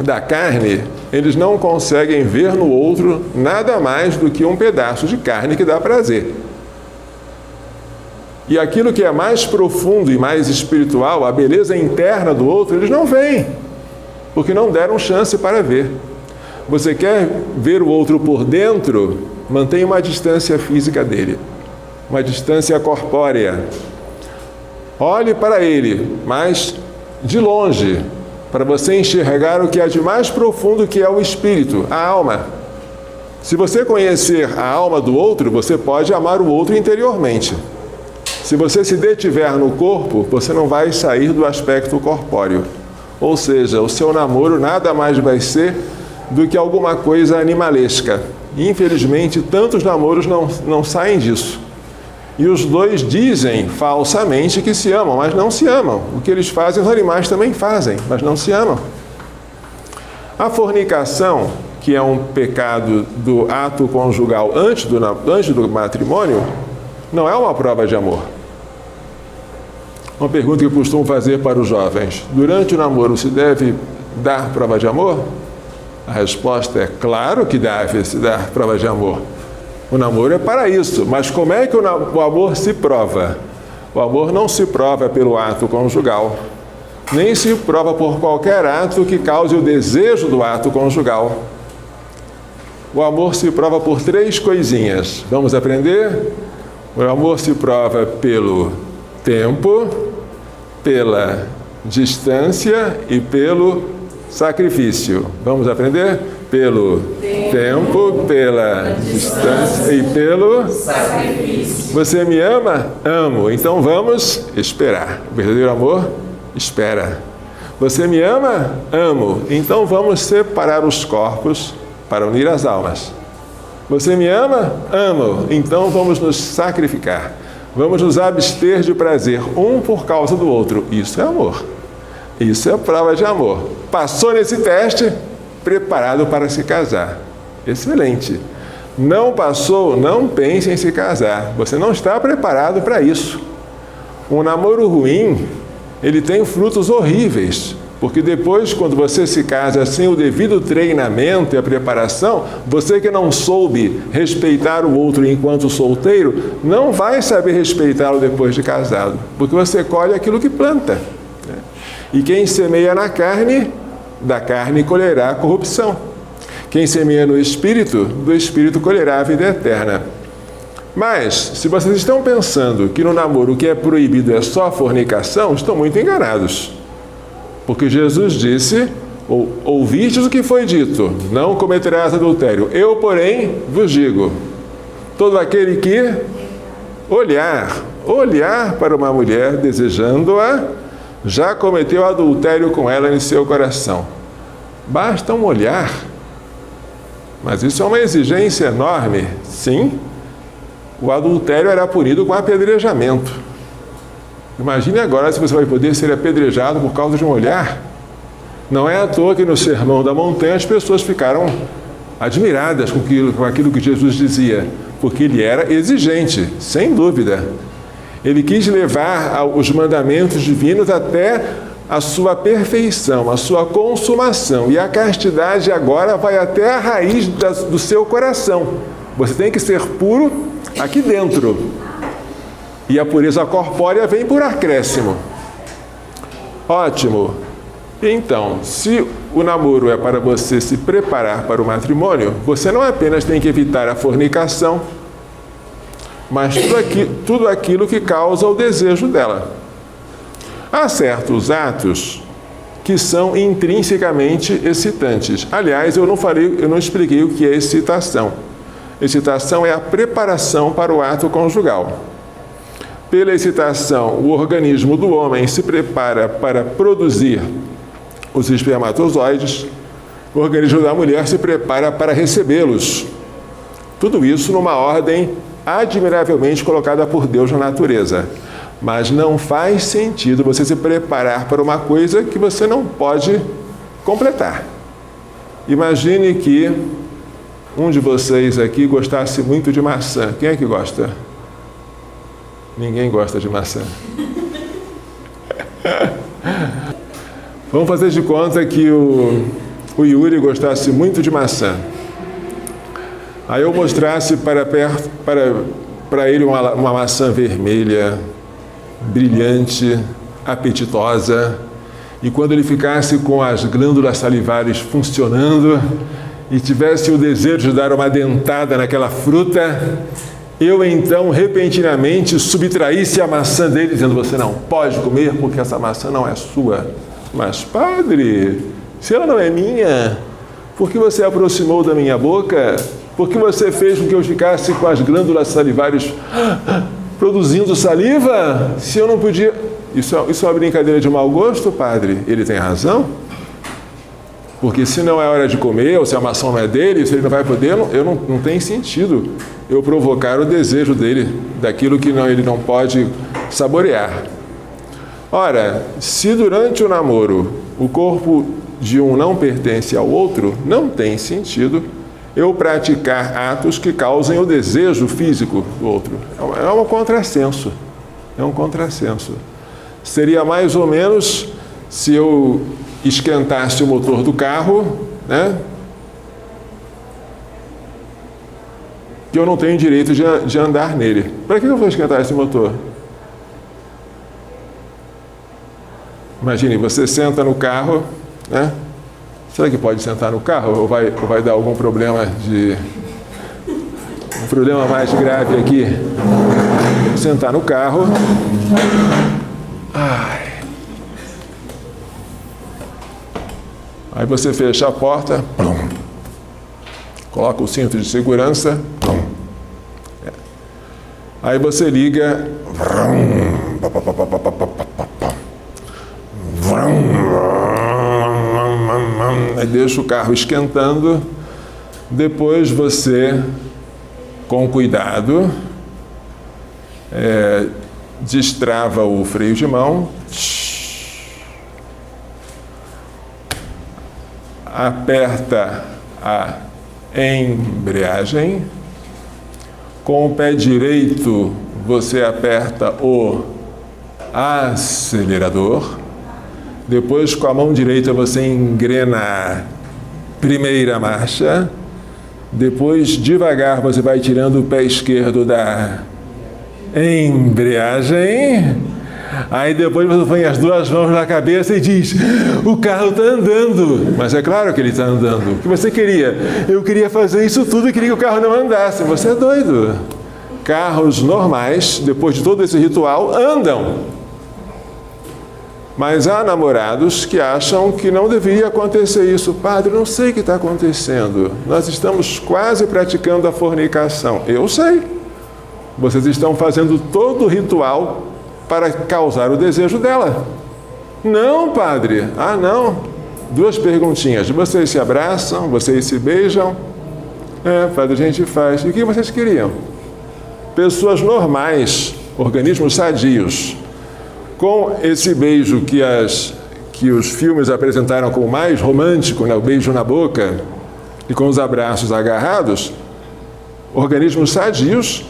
da carne, eles não conseguem ver no outro nada mais do que um pedaço de carne que dá prazer. E aquilo que é mais profundo e mais espiritual, a beleza interna do outro, eles não veem, porque não deram chance para ver. Você quer ver o outro por dentro? Mantenha uma distância física dele, uma distância corpórea. Olhe para ele, mas de longe, para você enxergar o que há de mais profundo, que é o espírito, a alma. Se você conhecer a alma do outro, você pode amar o outro interiormente. Se você se detiver no corpo, você não vai sair do aspecto corpóreo. Ou seja, o seu namoro nada mais vai ser do que alguma coisa animalesca. Infelizmente, tantos namoros não saem disso. E os dois dizem falsamente que se amam, mas não se amam. O que eles fazem, os animais também fazem, mas não se amam. A fornicação, que é um pecado do ato conjugal antes do matrimônio, não é uma prova de amor. Uma pergunta que eu costumo fazer para os jovens: durante o namoro se deve dar prova de amor? A resposta é claro que deve se dar prova de amor. O namoro é para isso, mas como é que o amor se prova? O amor não se prova pelo ato conjugal, nem se prova por qualquer ato que cause o desejo do ato conjugal. O amor se prova por 3 coisinhas. Vamos aprender? O amor se prova pelo tempo, pela distância e pelo sacrifício. Vamos aprender? Pelo tempo, pela distância e pelo sacrifício. Você me ama? Amo. Então vamos esperar. O verdadeiro amor espera. Você me ama? Amo. Então vamos separar os corpos para unir as almas. Você me ama? Amo. Então vamos nos sacrificar. Vamos nos abster de prazer, um por causa do outro. Isso é amor. Isso é prova de amor. Passou nesse teste, preparado para se casar. Excelente. Não passou, não pense em se casar. Você não está preparado para isso. Um namoro ruim, ele tem frutos horríveis. Porque depois, quando você se casa sem o devido treinamento e a preparação, você que não soube respeitar o outro enquanto solteiro, não vai saber respeitá-lo depois de casado. Porque você colhe aquilo que planta. E quem semeia na carne, da carne colherá a corrupção. Quem semeia no Espírito, do Espírito colherá a vida eterna. Mas, se vocês estão pensando que no namoro o que é proibido é só fornicação, estão muito enganados. Porque Jesus disse, ouvistes o que foi dito, não cometerás adultério. Eu, porém, vos digo, todo aquele que olhar para uma mulher desejando-a, já cometeu adultério com ela em seu coração. Basta um olhar. Mas isso é uma exigência enorme. Sim, o adultério era punido com apedrejamento. Imagine agora se você vai poder ser apedrejado por causa de um olhar. Não é à toa que no Sermão da Montanha as pessoas ficaram admiradas com aquilo que Jesus dizia, porque ele era exigente, sem dúvida. Ele quis levar os mandamentos divinos até a sua perfeição, a sua consumação. E a castidade agora vai até a raiz do seu coração. Você tem que ser puro aqui dentro. E a pureza corpórea vem por acréscimo. Ótimo. Então, se o namoro é para você se preparar para o matrimônio, você não apenas tem que evitar a fornicação, mas tudo aquilo que causa o desejo dela. Há certos atos que são intrinsecamente excitantes. Aliás, eu não expliquei o que é excitação. Excitação é a preparação para o ato conjugal. Pela excitação, o organismo do homem se prepara para produzir os espermatozoides, o organismo da mulher se prepara para recebê-los. Tudo isso numa ordem admiravelmente colocada por Deus na natureza. Mas não faz sentido você se preparar para uma coisa que você não pode completar. Imagine que um de vocês aqui gostasse muito de maçã. Quem é que gosta? Ninguém gosta de maçã. Vamos fazer de conta que o Yuri gostasse muito de maçã. Aí eu mostrasse para ele uma maçã vermelha, brilhante, apetitosa, e quando ele ficasse com as glândulas salivares funcionando e tivesse o desejo de dar uma dentada naquela fruta, eu então repentinamente subtraísse a maçã dele, dizendo: você não pode comer porque essa maçã não é sua. Mas, padre, se ela não é minha, por que você aproximou da minha boca? Por que você fez com que eu ficasse com as glândulas salivares produzindo saliva? Se eu não podia... Isso é uma brincadeira de mau gosto, padre? Ele tem razão? Porque se não é hora de comer, ou se a maçã não é dele, se ele não vai poder, não tem sentido eu provocar o desejo dele, daquilo que ele não pode saborear. Ora, se durante o namoro o corpo de um não pertence ao outro, não tem sentido eu praticar atos que causem o desejo físico do outro. É um contrassenso. É um contrassenso. Seria mais ou menos se eu esquentasse o motor do carro, né? Que eu não tenho direito de andar nele. Para que eu vou esquentar esse motor? Imagine, você senta no carro, né? Será que pode sentar no carro ou vai dar algum problema um problema mais grave aqui? Sentar no carro. Aí você fecha a porta, coloca o cinto de segurança, aí você liga, aí deixa o carro esquentando, depois você, com cuidado, destrava o freio de mão, aperta a embreagem, com o pé direito você aperta o acelerador, depois com a mão direita você engrena a primeira marcha, depois devagar você vai tirando o pé esquerdo da embreagem, aí depois você põe as duas mãos na cabeça e diz: o carro está andando. Mas é claro que ele está andando. O que você queria? Eu queria fazer isso tudo e queria que o carro não andasse. Você é doido. Carros normais, depois de todo esse ritual, andam. Mas há namorados que acham que não deveria acontecer isso. Padre, não sei o que está acontecendo. Nós estamos quase praticando a fornicação. Eu sei. Vocês estão fazendo todo o ritual para causar o desejo dela. Não, padre. Ah, não. Duas perguntinhas. Vocês se abraçam? Vocês se beijam? Padre, a gente faz. E o que vocês queriam? Pessoas normais, organismos sadios, com esse beijo que os filmes apresentaram como mais romântico, né? O beijo na boca, e com os abraços agarrados, organismos sadios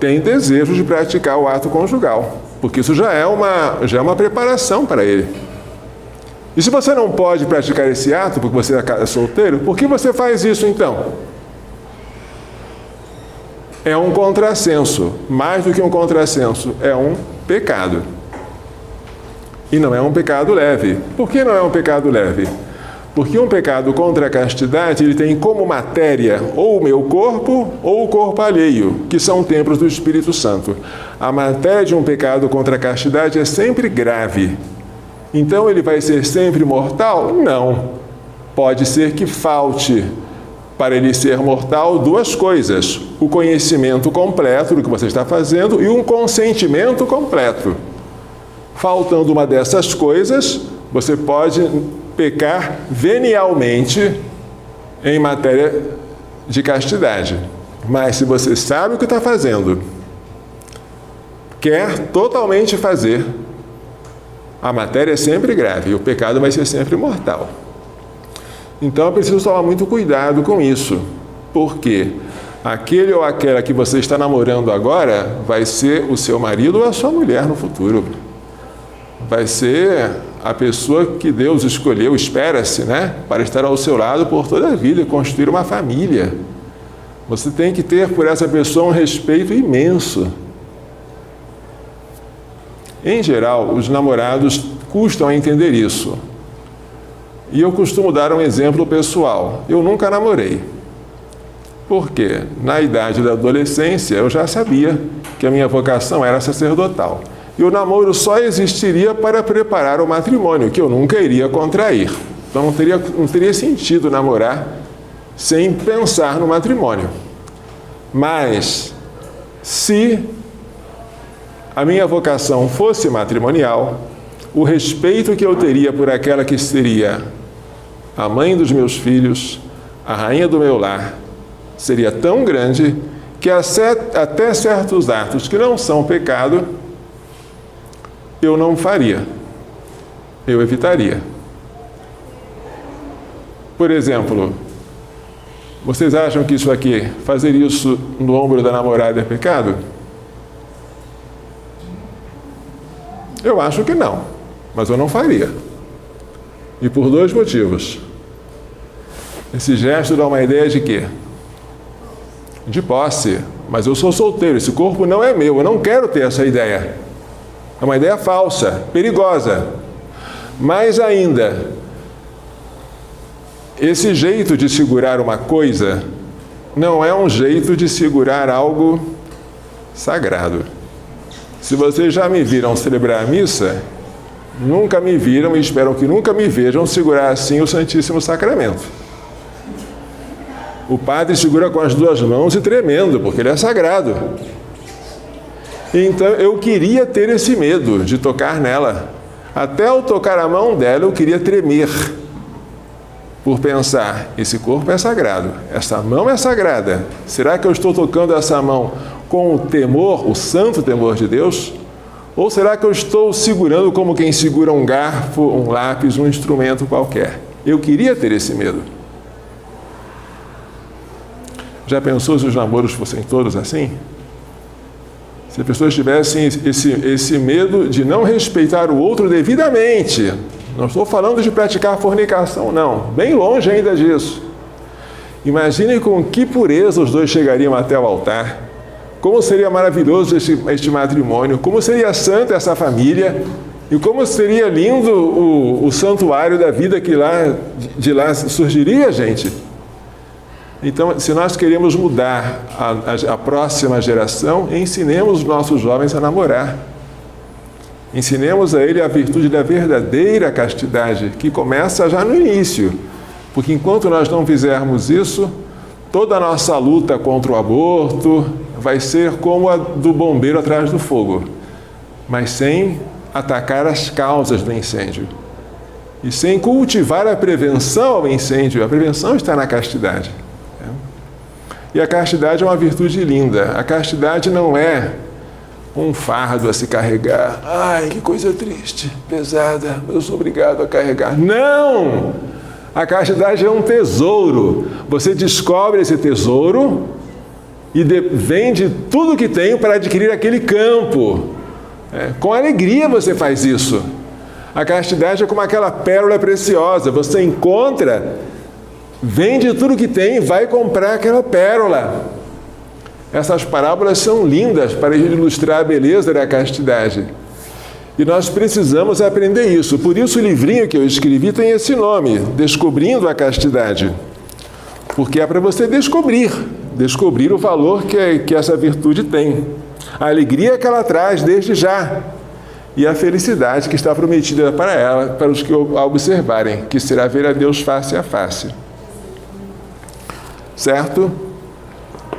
têm desejo de praticar o ato conjugal, porque isso já é uma preparação para ele. E se você não pode praticar esse ato porque você é solteiro, por que você faz isso então? É um contrassenso, mais do que um contrassenso, é um pecado. E não é um pecado leve. Por que não é um pecado leve? Porque um pecado contra a castidade, ele tem como matéria ou o meu corpo ou o corpo alheio, que são templos do Espírito Santo. A matéria de um pecado contra a castidade é sempre grave. Então ele vai ser sempre mortal? Não. Pode ser que falte para ele ser mortal duas coisas: o conhecimento completo do que você está fazendo e um consentimento completo. Faltando uma dessas coisas, você pode pecar venialmente em matéria de castidade. Mas se você sabe o que está fazendo, quer totalmente fazer, a matéria é sempre grave e o pecado vai ser sempre mortal. Então é preciso tomar muito cuidado com isso. Porque aquele ou aquela que você está namorando agora vai ser o seu marido ou a sua mulher no futuro. Vai ser a pessoa que Deus escolheu, espera-se, né, para estar ao seu lado por toda a vida e construir uma família. Você tem que ter por essa pessoa um respeito imenso. Em geral, os namorados custam a entender isso. E eu costumo dar um exemplo pessoal. Eu nunca namorei. Por quê? Na idade da adolescência, eu já sabia que a minha vocação era sacerdotal. E o namoro só existiria para preparar o matrimônio, que eu nunca iria contrair. Então não teria sentido namorar sem pensar no matrimônio. Mas, se a minha vocação fosse matrimonial, o respeito que eu teria por aquela que seria a mãe dos meus filhos, a rainha do meu lar, seria tão grande que até certos atos que não são pecado, eu não faria, eu evitaria. Por exemplo, vocês acham que isso aqui, fazer isso no ombro da namorada é pecado? Eu acho que não, mas eu não faria. E por 2 motivos. Esse gesto dá uma ideia de quê? De posse. Mas eu sou solteiro, esse corpo não é meu, eu não quero ter essa ideia. É uma ideia falsa, perigosa. Mais ainda, esse jeito de segurar uma coisa não é um jeito de segurar algo sagrado. Se vocês já me viram celebrar a missa, nunca me viram e espero que nunca me vejam segurar assim o Santíssimo Sacramento. O padre segura com as 2 mãos e tremendo, porque ele é sagrado. Então eu queria ter esse medo de tocar nela. Até ao tocar a mão dela eu queria tremer, por pensar, esse corpo é sagrado, essa mão é sagrada. Será que eu estou tocando essa mão com o temor, o santo temor de Deus? Ou será que eu estou segurando como quem segura um garfo, um lápis, um instrumento qualquer? Eu queria ter esse medo. Já pensou se os namoros fossem todos assim? Se as pessoas tivessem esse medo de não respeitar o outro devidamente. Não estou falando de praticar fornicação, não. Bem longe ainda disso. Imaginem com que pureza os 2 chegariam até o altar. Como seria maravilhoso este matrimônio. Como seria santa essa família. E como seria lindo o santuário da vida que de lá surgiria, gente. Então, se nós queremos mudar a próxima geração, ensinemos os nossos jovens a namorar. Ensinemos a ele a virtude da verdadeira castidade, que começa já no início. Porque enquanto nós não fizermos isso, toda a nossa luta contra o aborto vai ser como a do bombeiro atrás do fogo, mas sem atacar as causas do incêndio. E sem cultivar a prevenção ao incêndio. A prevenção está na castidade. E a castidade é uma virtude linda. A castidade não é um fardo a se carregar. Ai, que coisa triste, pesada, eu sou obrigado a carregar. Não! A castidade é um tesouro. Você descobre esse tesouro e vende tudo que tem para adquirir aquele campo. Com alegria você faz isso. A castidade é como aquela pérola preciosa. Você encontra, vende tudo que tem e vai comprar aquela pérola. Essas parábolas são lindas para ilustrar a beleza da castidade. E nós precisamos aprender isso. Por isso o livrinho que eu escrevi tem esse nome, Descobrindo a Castidade. Porque é para você descobrir o valor que essa virtude tem. A alegria que ela traz desde já. E a felicidade que está prometida para ela, para os que a observarem, que será ver a Deus face a face. Certo?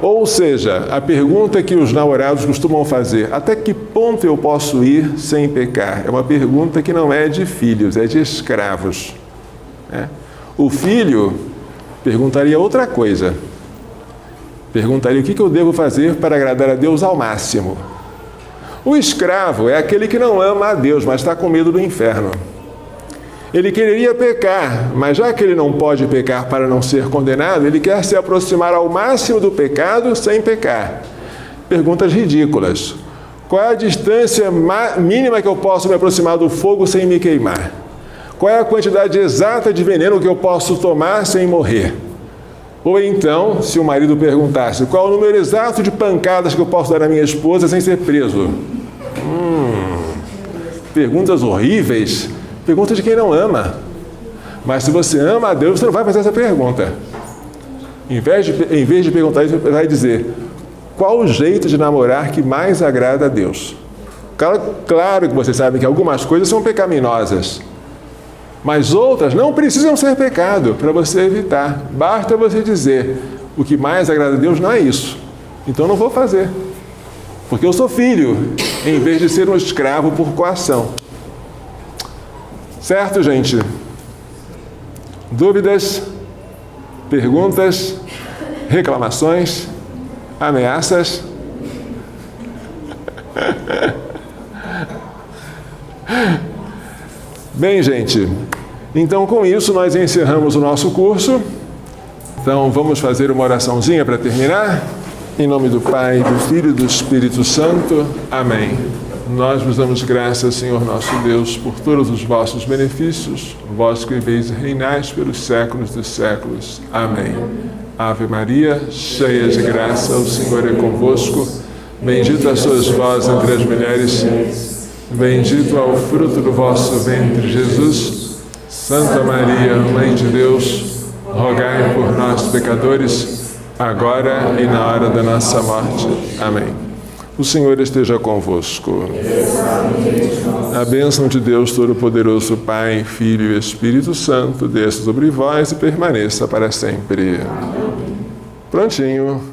Ou seja, a pergunta que os namorados costumam fazer, até que ponto eu posso ir sem pecar? É uma pergunta que não é de filhos, é de escravos. O filho perguntaria outra coisa. Perguntaria o que eu devo fazer para agradar a Deus ao máximo. O escravo é aquele que não ama a Deus, mas está com medo do inferno. Ele quereria pecar, mas já que ele não pode pecar para não ser condenado, ele quer se aproximar ao máximo do pecado sem pecar. Perguntas ridículas. Qual é a distância mínima que eu posso me aproximar do fogo sem me queimar? Qual é a quantidade exata de veneno que eu posso tomar sem morrer? Ou então, se o marido perguntasse, qual é o número exato de pancadas que eu posso dar à minha esposa sem ser preso? Perguntas horríveis. Pergunta de quem não ama. Mas se você ama a Deus, você não vai fazer essa pergunta. Em vez de perguntar isso, você vai dizer, qual o jeito de namorar que mais agrada a Deus? Claro que vocês sabem que algumas coisas são pecaminosas, mas outras não precisam ser pecado para você evitar. Basta você dizer, o que mais agrada a Deus não é isso. Então não vou fazer, porque eu sou filho, em vez de ser um escravo por coação. Certo, gente? Dúvidas? Perguntas? Reclamações? Ameaças? Bem, gente, então com isso nós encerramos o nosso curso. Então vamos fazer uma oraçãozinha para terminar? Em nome do Pai, do Filho e do Espírito Santo. Amém. Nós vos damos graças, Senhor nosso Deus, por todos os vossos benefícios, vós que viveis e reinais pelos séculos dos séculos. Amém. Ave Maria, cheia de graça, o Senhor é convosco. Bendita sois vós entre as mulheres, bendito é o fruto do vosso ventre, Jesus. Santa Maria, Mãe de Deus, rogai por nós, pecadores, agora e na hora da nossa morte. Amém. O Senhor esteja convosco. A bênção de Deus Todo-Poderoso, Pai, Filho e Espírito Santo, desça sobre vós e permaneça para sempre. Prontinho.